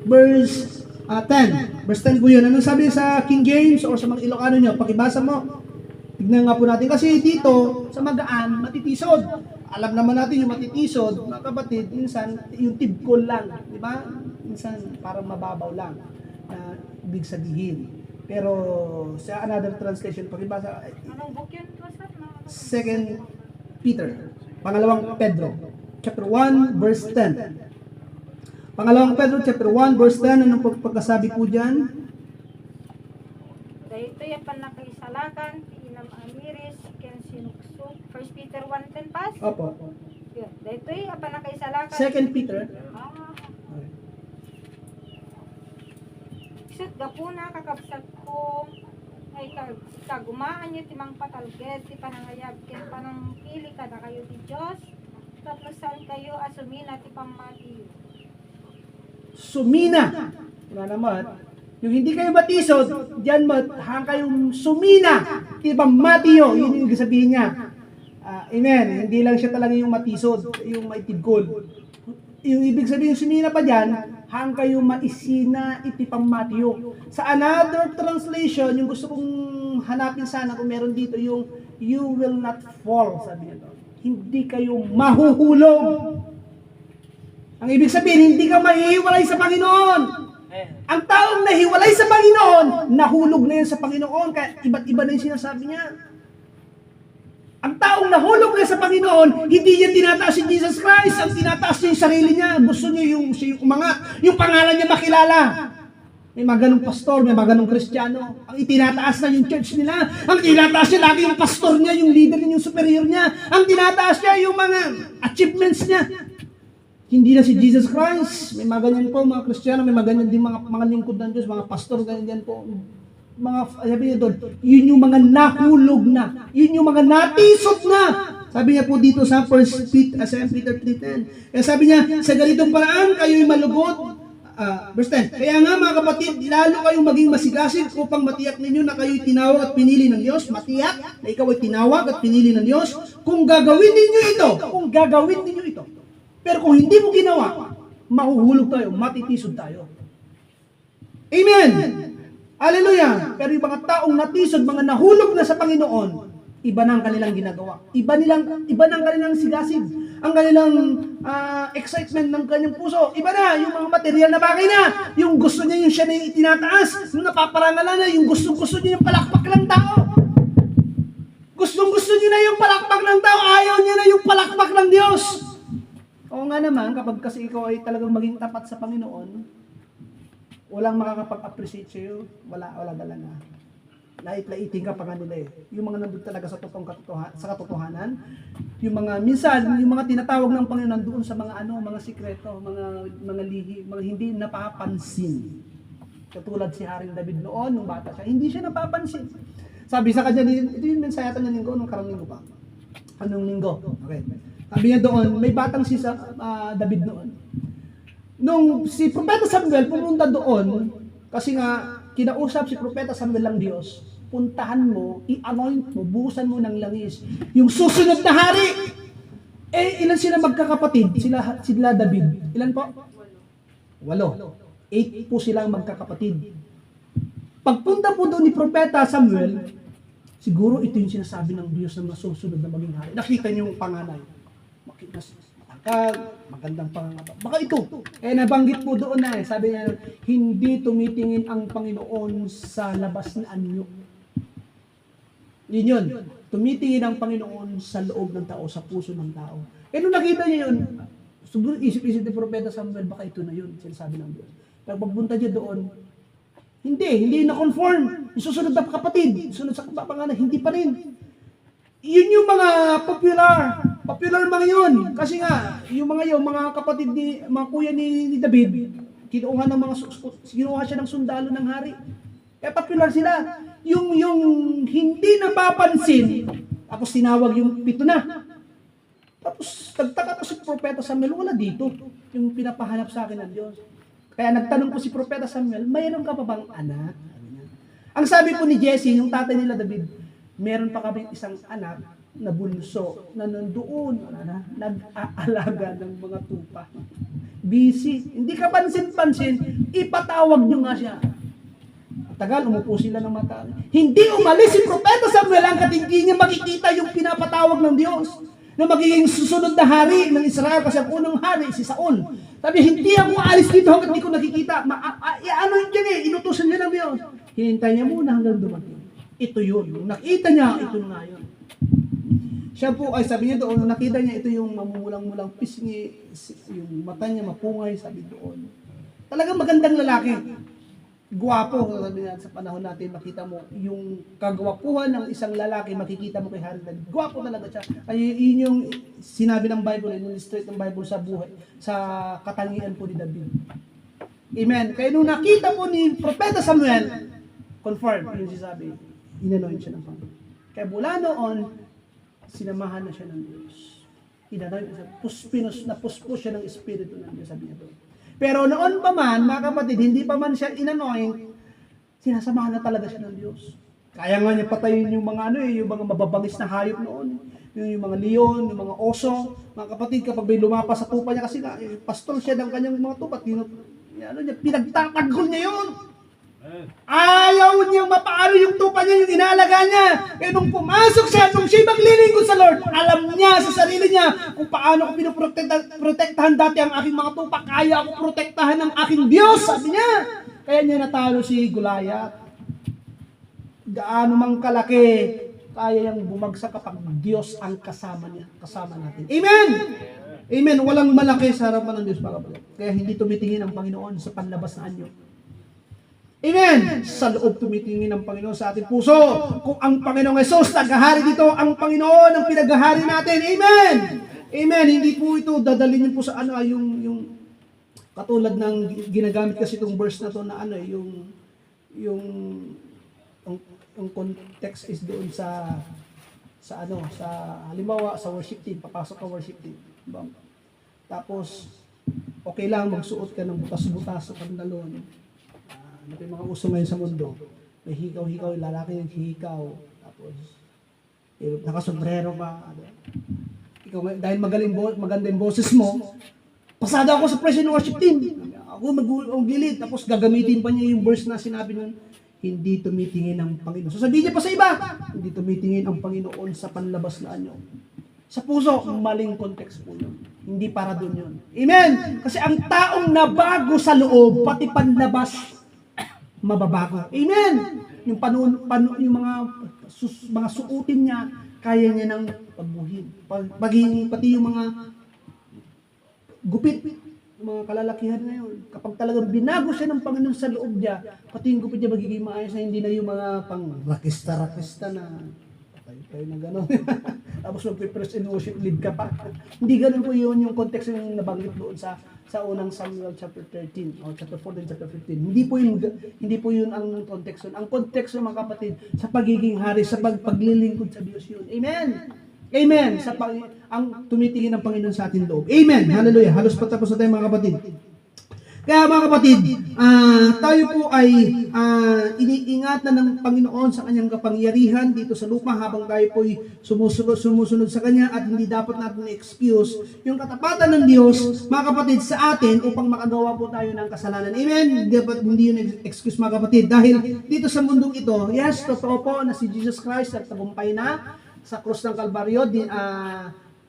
Verse 10. Verse 10 po yun. Anong sabi sa King James or sa mga Ilocano nyo? Pakibasa mo. Tignan nga po natin. Kasi dito, sa magaan, matitisod. Alam naman natin yung matitisod, mga kapatid, minsan, yung tibkol lang. Di ba? Minsan, parang mababaw lang. Ibig sabihin. Pero sa another translation, pakibasa. Anong book yun? 2 Peter. Pangalawang Pedro. Chapter 1, verse 10. Pangalawang Pedro chapter 1 verse 10, anong pagkasabi po diyan? Dahito yung panakaisalakan, inam amiris, ken sinukso. 1 Peter 1:10 pas? Opo. Yun. Dahito yung panakaisalakan. 2 Peter. Isut gapuna kakabsat ko ay kagumaan niyo timang patalget, ti panangayab, ken panangpili ka na kayo ti Diyos. Tapos saan kayo asumina ti pamati. Sumina. Wala naman. Yung hindi kayo batisod, diyan hang kayong sumina. Diba matiyo, yun yung sabihin niya. Amen. Hindi lang siya talaga yung matisod, yung maitidkol. Yung ibig sabihin yung sumina pa diyan, hang kayo maisina itipamatiyo. Sa another translation, yung gusto kong hanapin sana kung meron dito, yung you will not fall, sabi niya doon. Hindi kayo mahuhulog. Ang ibig sabihin, hindi ka mahihiwalay sa Panginoon. Ang taong nahiwalay sa Panginoon, nahulog na yun sa Panginoon. Kaya iba't iba na yung sinasabi niya. Ang taong nahulog na sa Panginoon, hindi niya tinataas si Jesus Christ. Ang tinataas niya yung sarili niya. Gusto niya siya yung umangat. Yung pangalan niya makilala. May mga ganong pastor, may mga ganong kristyano. Ang itinataas na yung church nila. Ang tinataas niya lagi yung pastor niya, yung leader niya, yung superior niya. Ang tinataas niya yung mga achievements niya. Hindi na si Jesus Christ. May mga ganyan po, mga Kristiyano, may mga ganyan din mga lingkod ng Diyos, mga pastor, ganyan po. Mga, sabi niya doon, yun yung mga nahulog na. Yun yung mga natisod na. Sabi niya po dito sa 1 Peter 3:10. Kaya sabi niya, sa ganitong paraan, kayo'y malugod. Verse 10, kaya nga mga kapatid, lalo kayong maging masigasig upang matiyak ninyo na kayo'y tinawag at pinili ng Diyos. Matiyak na ikaw ay tinawag at pinili ng Diyos. Kung gagawin ninyo ito, pero kung hindi mo ginawa, mahuhulog tayo, matitisod tayo. Amen! Hallelujah! Pero yung mga taong natisod, mga nahulog na sa Panginoon, iba na ang kanilang ginagawa. Iba na ang kanilang sigasig. Ang kanilang excitement ng kanyang puso. Iba na, yung mga material na bagay na. Yung gusto niya, yung siya na yung itinataas. Yung napaparangalan na, yung gusto niya yung palakpak ng tao. Gusto niya na yung palakpak ng tao. Ayaw niya na yung palakpak ng Diyos. Oo nga naman, kapag kasi ikaw ay talagang maging tapat sa Panginoon, walang makakapag-appreciate sa'yo, wala talaga. Lait-laitin ka pa nga nila eh. Yung mga nandun talaga sa katotohanan, yung mga, minsan, yung mga tinatawag ng Panginoon doon sa mga mga sikreto, mga lihi, mga hindi napapansin. Katulad si Haring David noon, nung bata siya, hindi siya napapansin. Sabi sa kanya, ito yung mensahe ng linggo, nung karang linggo pa. Anong linggo? Okay. Sabi niya doon, may batang si David noon. Nung si Propeta Samuel pumunta doon, kasi nga, kinausap si Propeta Samuel ng Diyos, puntahan mo, i-anoint mo, buhusan mo ng langis. Yung susunod na hari, ilan sila magkakapatid? Sila David. Ilan po? 8. 8 po silang magkakapatid. Pagpunta po doon ni Propeta Samuel, siguro ito yung sinasabi ng Diyos na masusunod na maging hari. Nakita niyo yung panganay. Matangkad, magandang pangangapa. Baka ito. Nabanggit po doon na sabi niya, hindi tumitingin ang Panginoon sa labas na anyo. Yun. Tumitingin ang Panginoon sa loob ng tao, sa puso ng tao. Nung nakita niya yun, siguro isip-isip ni Propeta Samuel, baka ito na yun, sinasabi ng Diyos. Pero pagpunta niya doon, hindi na-conform. Yung susunod na kapatid, sunod sa pangalan, hindi pa rin. Yun yung mga popular mga yun. Kasi nga, yung mga kapatid mga kuya ni David, kinuha siya ng sundalo ng hari. Kaya popular sila. Yung hindi napapansin, tapos tinawag yung 7 na. Tapos, nagtaka pa si Propeta Samuel, wala dito. Yung pinapahanap sa akin ng Diyos. Kaya nagtanong po si Propeta Samuel, mayroon ka pa bang anak? Ang sabi po ni Jesse, yung tatay nila David, meron pa kami isang anak na bunso na nandoon, nag-aalaga ng mga tupa. Busy. Hindi ka pansin-pansin, ipatawag nyo nga siya. Tagal, umupo sila ng mata. Hindi umalis si Propeta Samuel hanggat hindi niya makikita yung pinapatawag ng Diyos na magiging susunod na hari ng Israel kasi ang unang hari si Saul. Sabi, hindi ako aalis dito hanggat hindi ko nakikita. Ano yun dyan inutusan niya ng Diyos. Hinintay niya muna hanggang dumating. Ito yun. Nung nakita niya, ito nga yun. Siya po ay sabi niya doon, nakita niya ito yung mamumulang-mulang pisngi, yung mata niya mapungay, sabi doon. Talagang magandang lalaki. Guwapo, sabi niya sa panahon natin, makita mo yung kagwapuhan ng isang lalaki, makikita mo kay Harry David. Guwapo talaga siya. Ay yun yung sinabi ng Bible, in-illustrate ng Bible sa buhay, sa katangian po ni David. Amen. Kaya nung nakita po ni Propeta Samuel, confirm yung sinasabi, inanoint siya ng Panginoon. Kaya mula noon, sinamahan na siya ng Diyos. Inanoint siya, napuspos siya ng Espiritu ng Diyos, sabi niya doon. Pero noon pa man, mga kapatid, hindi pa man siya inanoint, sinasamahan na talaga siya ng Diyos. Kaya nga niya patayin yung mga yung mga mababangis na hayop noon. Yung mga leon, yung mga oso. Mga kapatid, kapag may lumapas sa tupa niya, kasi pastor siya ng kanyang mga tupa, pinagtatanggol niya yun. Ayaw niya mapaano yung tupa niya, yung inaalaga niya. Kaya nung pumasok siya, nung siya maglilingkod sa Lord, alam niya sa sarili niya kung paano ko pinoprotektahan dati ang aking mga tupa. Kaya ako protektahan ng aking Diyos, sabi niya. Kaya niya natalo si Goliath. Gaano mang kalaki, kaya niyang bumagsak kapag Diyos ang kasama niya, kasama natin. Amen! Amen. Walang malaki sa harapan ng Diyos, mga kapatid. Kaya hindi tumitingin ang Panginoon sa panlabas na anyo. Amen! Sa loob tumitingin ang Panginoon sa ating puso. Kung ang Panginoong Hesus naghahari dito, ang Panginoon ang pinaghahari natin. Amen! Amen! Hindi po ito dadalhin po sa yung katulad ng ginagamit kasi itong verse na to na yung context is doon sa halimbawa sa worship team, papasok ka worship team. Diba? Tapos okay lang magsuot ka ng butas-butas sa pantalon. Ano yung mga uso ngayon sa mundo? May hikaw-hikaw, yung lalaki yung hikaw. Tapos, nakasombrero pa. Ikaw, dahil maganda yung boses mo, pasada ako sa praise and worship team. Ako mag-gilid. Tapos gagamitin pa niya yung verse na sinabi nun, hindi tumitingin ang Panginoon. So sabihin niya pa sa iba, hindi tumitingin ang Panginoon sa panlabas na anyo. Sa puso, maling context po yun. Hindi para doon yun. Amen! Kasi ang taong nabago sa loob, pati panlabas, mababago. Amen! Yung yung mga suotin niya, kaya niya nang pagbuhin. Pati yung mga gupit, yung mga kalalakihan na yun. Kapag talagang binago siya ng Panginoon sa loob niya, pati yung gupit niya magiging maayos na hindi na yung mga pang-rakista na tayo na gano'n. Tapos mag-press and worship lead ka pa. Hindi gano'n po yun yung context yung nabanggit doon sa unang Samuel chapter 13 o chapter 14 chapter 15. Hindi po yun ang context yun. Ang context yun, mga kapatid, sa pagiging hari, sa paglilingkod sa Diyos yun. Amen! Amen! Ang tumitingin ng Panginoon sa ating loob. Amen! Hallelujah! Halos patapos na tayo, mga kapatid. Kaya mga kapatid, tayo po ay iniingatan ng Panginoon sa kanyang kapangyarihan dito sa lupa habang tayo po ay sumusunod sa kanya at hindi dapat natin excuse yung katapatan ng Diyos, mga kapatid, sa atin upang makagawa po tayo ng kasalanan. Amen? Dapat hindi yun excuse, mga kapatid. Dahil dito sa mundong ito, yes, totoo po na si Jesus Christ at tagumpay na sa krus ng Kalbaryo,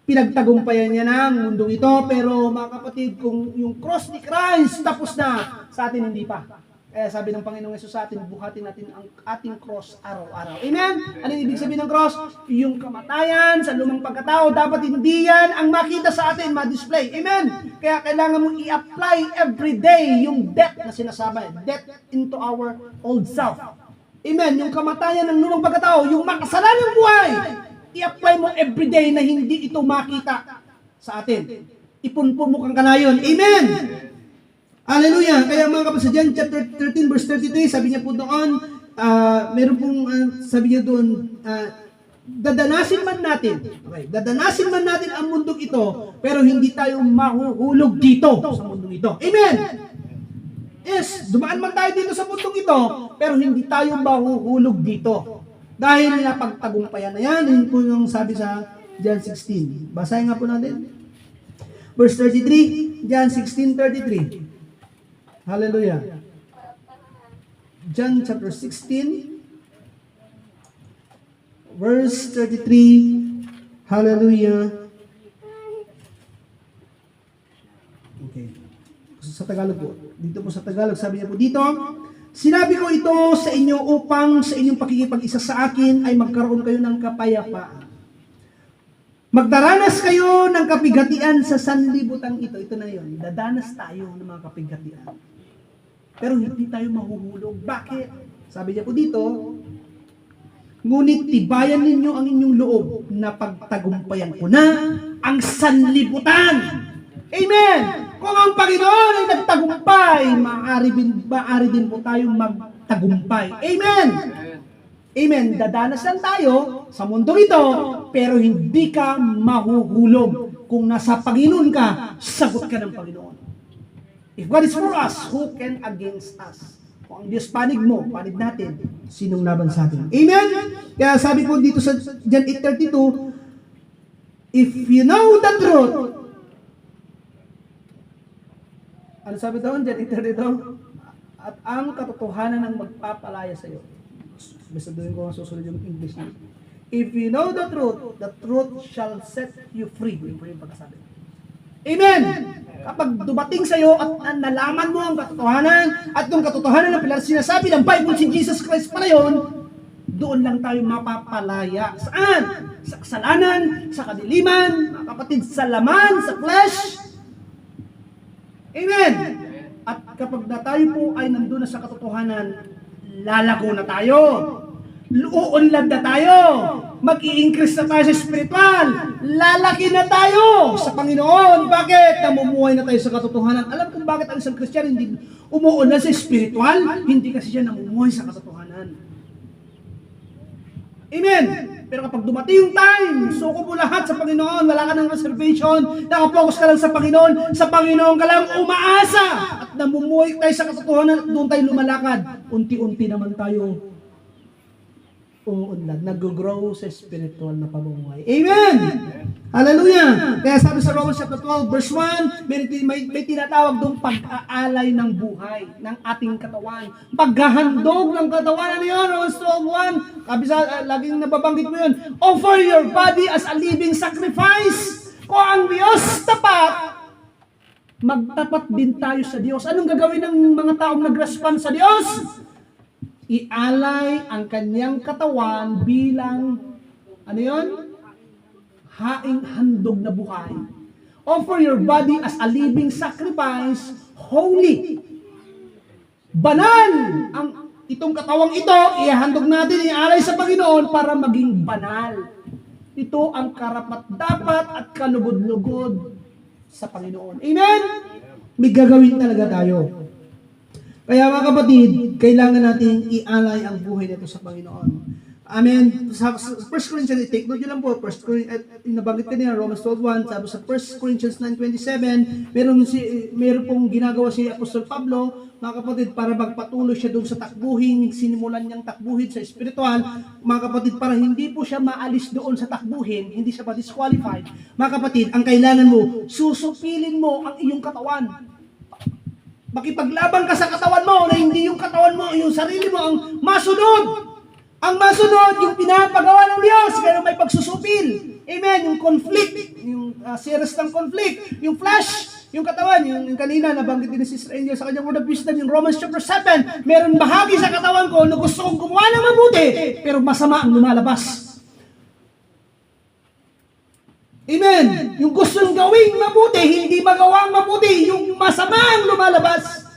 pinagtagumpayan niya ng mundong ito, pero mga kapatid, kung yung cross ni Christ tapos na, sa atin hindi pa. Kaya sabi ng Panginoong Yesus sa atin, buhatin natin ang ating cross araw-araw. Amen? Ano ibig sabihin ng cross? Yung kamatayan sa lumang pagkatao, dapat hindi yan ang makita sa atin, ma-display. Amen? Kaya kailangan mong i-apply every day yung death na sinasabi, death into our old self. Amen? Yung kamatayan ng lumang pagkatao, yung makasalanang buhay, i-apply mo everyday na hindi ito makita sa atin. Ipunpun mo kang kanayon. Amen! Hallelujah! Kaya mga kapatid, sa John chapter 13 verse 33, sabi niya po doon, meron pong sabi niya doon, dadanasin man natin ang mundong ito, pero hindi tayo mahuhulog dito sa mundong ito. Amen! Yes, dumaan man tayo dito sa mundong ito, pero hindi tayo mahuhulog dito. Dahil napagtagumpayan na yan, yun po yung sabi sa John 16. Basahin nga po natin. Verse 33, John 16:33. Hallelujah. John chapter 16, verse 33. Hallelujah. Okay. Sa Tagalog po. Dito po sa Tagalog, sabi niya po dito, sinabi ko ito sa inyo upang sa inyong pakikipag-isa sa akin ay magkaroon kayo ng kapayapaan. Magdaranas kayo ng kapighatian sa sanlibutan ito. Ito na yun. Dadanas tayo ng mga kapighatian. Pero hindi tayo mahuhulog. Bakit? Sabi niya po dito, ngunit tibayan ninyo ang inyong loob na pagtagumpayan ko na ang sanlibutan. Amen! Kung ang Panginoon ay nagtagumpay, maaari din po tayong magtagumpay. Amen! Amen. Dadanas lang tayo sa mundo ito, pero hindi ka mahuhulog. Kung nasa Panginoon ka, sagot ka ng Panginoon. If God is for us, who can against us? Kung ang Diyos panig mo, panig natin, sinong laban sa atin? Amen? Kaya sabi po dito sa John 8:32, if you know the truth, ano sabi doon, John 8:32? At ang katotohanan ang magpapalaya sa iyo. Basta doon ko ang susunod yung English niya. If you know the truth shall set you free. Yung pagkasabi. Amen! Kapag dumating sa iyo at nalaman mo ang katotohanan, at yung katotohanan na sinasabi ng Bible, si Jesus Christ pala yun, doon lang tayo mapapalaya. Saan? Sa kasalanan, sa kadiliman, mga kapatid, sa laman, sa flesh. Amen! At kapag na tayo po ay nandun na sa katotohanan, lalago na tayo. Uunlad na tayo. Mag-i-increase na tayo sa spiritual. Lalaki na tayo sa Panginoon. Bakit? Namumuhay na tayo sa katotohanan. Alam kung bakit ang isang Kristiyano hindi umuunlad sa spiritual? Hindi kasi siya namumuhay sa katotohanan. Amen! Pero kapag dumating yung time, suko mo lahat sa Panginoon, wala ka ng reservation, nakapokus ka lang sa Panginoon ka lang umaasa, at namumuhay tayo sa katotohanan, at doon tayo lumalakad, unti-unti naman tayo uunlad, nag-grow sa spiritual na pamumuhay. Amen! Hallelujah! Kaya sabi sa Romans chapter 12, verse 1, may tinatawag doon pag-aalay ng buhay ng ating katawan. Paghahandog ng katawan. Ano yun? Romans 12:1. Laging nababanggit mo yun. Offer your body as a living sacrifice. Kung ang Diyos tapat, magtapat din tayo sa Diyos. Anong gagawin ng mga taong nag-respond sa Diyos? Ialay ang kanyang katawan bilang, ano yun? Haing handog na buhay. Offer your body as a living sacrifice, holy. Banal! Itong katawang ito, ihandog natin, ialay sa Panginoon para maging banal. Ito ang karapat-dapat at kalugod-lugod sa Panginoon. Amen? May gagawin talaga tayo. Kaya mga kapatid, kailangan natin ialay ang buhay nito sa Panginoon. Amen. Sa 1 Corinthians, take note nyo lang po, nabanggit kanina, Romans 12:1, sabi sa 1 Corinthians 9:27, meron pong ginagawa si Apostol Pablo, mga kapatid, para magpatuloy siya doon sa takbuhin, sinimulan niyang takbuhin sa spiritual, mga kapatid, para hindi po siya maalis doon sa takbuhin, hindi siya ma-disqualified. Mga kapatid, ang kailangan mo, susupilin mo ang iyong katawan. Makipaglaban ka sa katawan mo na hindi yung katawan mo, yung sarili mo ang masunod. Ang masunod, yung pinapagawa ng Diyos, pero may pagsusupil. Amen. Yung conflict, yung series ng conflict, yung flesh, yung katawan, yung kanina, nabanggit din ni Sister Angel sa kanyang word of wisdom, yung Romans chapter 7, meron bahagi sa katawan ko na gusto kong gumawa ng mabuti, pero masama ang lumalabas. Amen. Yung gusto ng gawing mabuti, hindi magawang mabuti, yung masama ang lumalabas.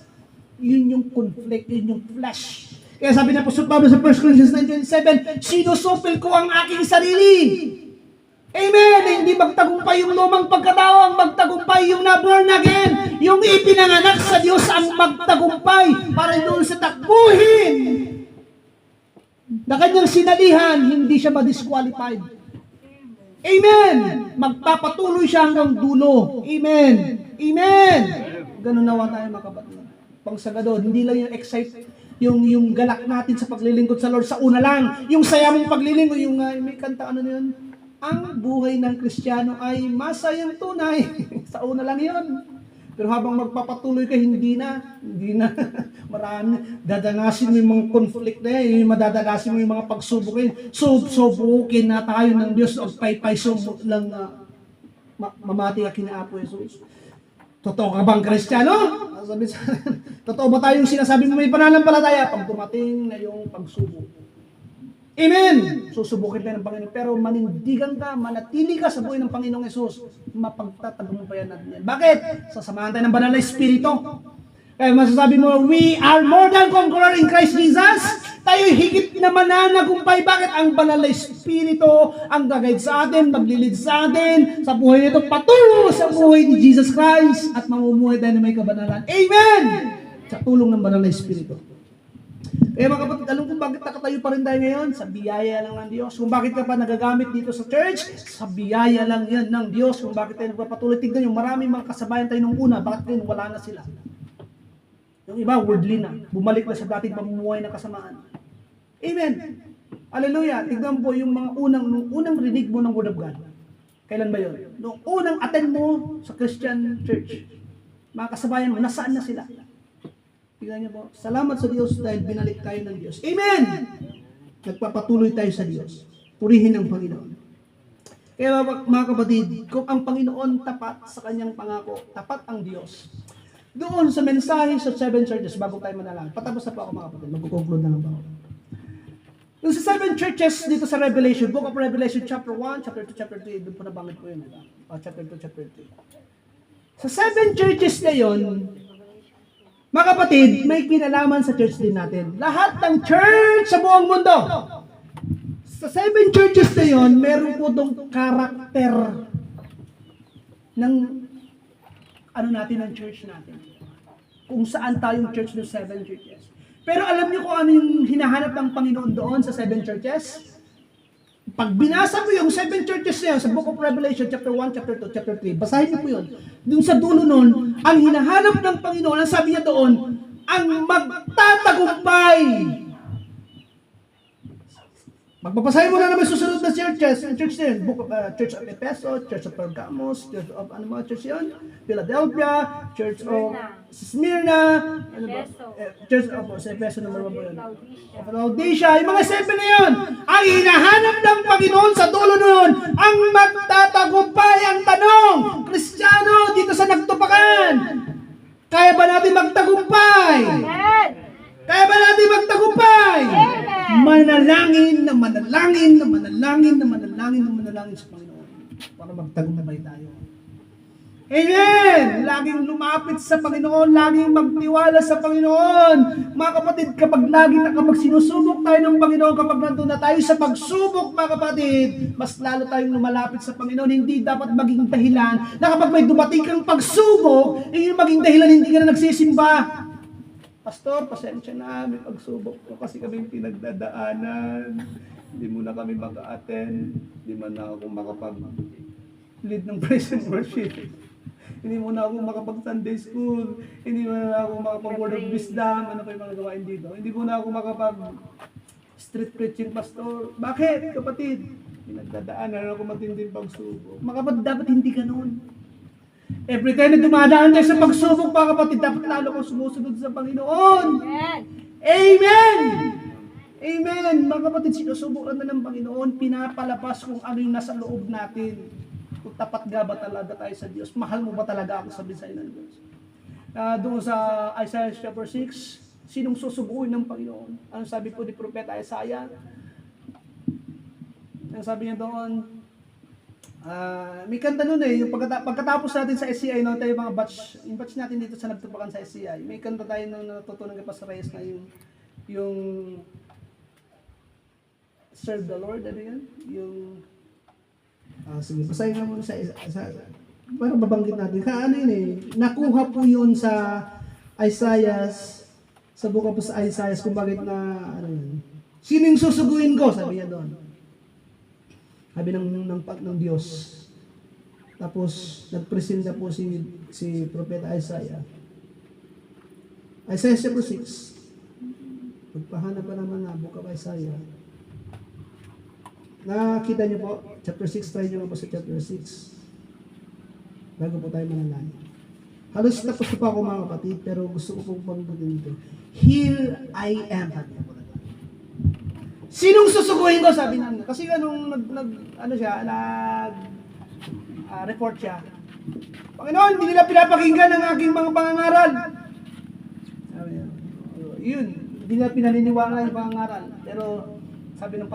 Yun yung conflict, yun yung flesh. Kaya sabi na Apostol Pablo sa 1 Corinthians 9:27, sinusupil ko ang aking sarili. Amen! Hindi magtagumpay yung lumang pagkatao, ang magtagumpay yung na-born again. Yung ipinanganak sa Diyos ang magtagumpay para doon sa takbuhin na kanyang sinalihan, hindi siya ma-disqualified. Amen! Magpapatuloy siya hanggang dulo. Amen! Amen! Ganun nawa tayo mga kapatid. Pangsagadod, hindi lang yung excite, yung galak natin sa paglilingkod sa Lord sa una lang. Yung saya mong paglilingkod, yung may kanta, ano na yun? Ang buhay ng Kristiyano ay masayang tunay. Sa una lang yun. Pero habang magpapatuloy ka, hindi na. Marami, dadanasin mo yung mga conflict na yan, madadanasin mo yung mga pagsubok yun. Subukin na tayo ng Diyos o pay-pay lang mamati ka kinaapo Jesus. Totoo ka bang Kristiyano? Sabi sa totoo ba tayong sinasabi mo may pananampalataya pag dumating na yung pagsubok? Amen! Susubukin tayo ng Panginoon. Pero manindigan ka, manatili ka sa buhay ng Panginoong Yesus, mapagtatagumpayan natin yan. Bakit? Sasamahan tayo ng banal na Espiritu. Kaya masasabi mo, we are more than conqueror in Christ Jesus. Tayo higit na mananagumpay. Bakit? Ang banal na Espiritu ang gagayad sa atin, maglilid sa atin, sa buhay nito, patungo sa buhay ni Jesus Christ, at mamumuhay tayo na may kabanalan. Amen! Sa tulong ng banal na Espiritu. Kaya mga kapatid, alam kung bakit nakatayo pa rin tayo ngayon? Sa biyaya lang ng Diyos. Kung bakit ka pa nagagamit dito sa church, sa biyaya lang yan ng Diyos. Kung bakit tayo nagpapatuloy. Tignan nyo, maraming mga kasabayan tayo nung una. Bakit ngayon wala na sila? Yung iba, worldly na. Bumalik na sa dating pamumuhay na kasamaan. Amen. Hallelujah. Tignan po yung mga unang rinig mo ng Word of God. Kailan ba yun? Nung unang attend mo sa Christian church. Mga kasabayan mo, nasaan na sila? Tignan niyo po. Salamat sa Diyos dahil binalik tayo ng Diyos. Amen! Nagpapatuloy tayo sa Diyos. Purihin ang Panginoon. Kaya mga kapatid, kung ang Panginoon tapat sa kanyang pangako, tapat ang Diyos. Doon sa mensahe sa 7 churches, bago tayo manalangin. Patapos na po ako mga kapatid. Mag-conclude na lang po ako. Yung sa 7 churches dito sa Revelation, Book of Revelation, chapter 1, chapter 2, chapter 3, doon po nabanggit ko yun. Chapter 2, chapter 3. Sa 7 churches na yun, mga kapatid, may kinalaman sa church din natin. Lahat ng church sa buong mundo. Sa 7 churches na yun, meron po itong karakter ng natin, ng church natin. Kung saan tayong church ng 7 churches. Pero alam niyo kung ano yung hinahanap ng Panginoon doon sa 7 churches? Pag binasa mo yung 7 churches na yun, sa Book of Revelation, chapter 1, chapter 2, chapter 3, basahin niyo po yun. Doon sa dulo nun, ang hinahanap ng Panginoon, ang sabi niya doon, ang magtatagumpay. Magpapasahin mo na naman susunod na churches, church na yun, Church of Ephesus, Church of Pergamos, Church of, ano mga church yun? Philadelphia, Church of Smyrna, ano ba? Church of Ephesus, number 1 po yun. Of Laodicea, yung mga 7 na yun. Ang hinahanap ng Panginoon sa dulo nun, ang magtatagumpay. Ang tanong, Kristiyano, dito sa nagtupakan, kaya ba natin magtagumpay? Kaya ba natin magtagumpay? Manalangin na manalangin na manalangin na manalangin na manalangin sa Panginoon para magtagumpay tayo. Amen! Laging lumapit sa Panginoon, laging magtiwala sa Panginoon. Mga kapatid, kapag sinusubok tayo ng Panginoon, kapag nandun na tayo sa pagsubok, mga kapatid, mas lalo tayong lumalapit sa Panginoon. Hindi dapat maging dahilan na kapag may dumating kang pagsubok, yung maging dahilan hindi ka na nagsisimba. Pastor, pasensya na, may pagsubok ko kasi kami pinagdadaanan. Hindi mo na kami maka-attend. Hindi man na ako makapag-lead ng praise and worship. Hindi mo na ako makapag-Sunday school. Hindi mo na ako makapag-word of wisdom. Ano pa yung mga gawain dito? Hindi mo na ako makapag-street preaching, pastor. Bakit, kapatid? Pinagdadaanan ako matinding pagsubok. Mga kapatid, dapat hindi ganun. Every time na dumadaan tayo sa pagsubok, mga kapatid, dapat lalo kang sumusunod sa Panginoon. Amen! Amen! Amen! Mga kapatid, sinusubukan na ng Panginoon, pinapalapas kung ano yung nasa loob natin. Kung tapat nga ba talaga tayo sa Diyos? Mahal mo ba talaga ako, sabi sa'yo ng Diyos? Doon sa Isaiah chapter 6, sinong susubuin ng Panginoon? Ano sabi po ni Propeta Isaiah? Ang sabi niya doon, may kanta nun yung pagkatapos natin sa SCI, no, tayo mga batch, yung batch natin dito sa nagtupakan sa SCI, may kanta tayo nung natutunan kay Pastor Reyes na yung Serve the Lord, ano yan? Yung, sige, basahin na muna sa parang babanggit natin. Ano yun nakuha po yun sa Isaiah, sa Book of Isaiah, kung bakit na, ano yun, sinong susuguin ko, sabi niya doon. Sabi ng Diyos. Tapos, nagpresenta po si Propeta Isaiah. Isaiah chapter 6. Magpahanap pa naman na Book of Isaiah. Nakita niyo po, chapter 6, tayo niyo po sa chapter 6. Bago po tayo manalangin. Halos tapos po pa ako mga kapatid, pero gusto ko pong panggutin dito. Here I am. Sinong susuguhin ko? Sabi namin. Kasi report siya. Panginoon, hindi nila pinapakinggan ang aking mga pangangaral. Sabi niya. Yun, hindi nila pinaniniwala yung pangangaral. Pero sabi ng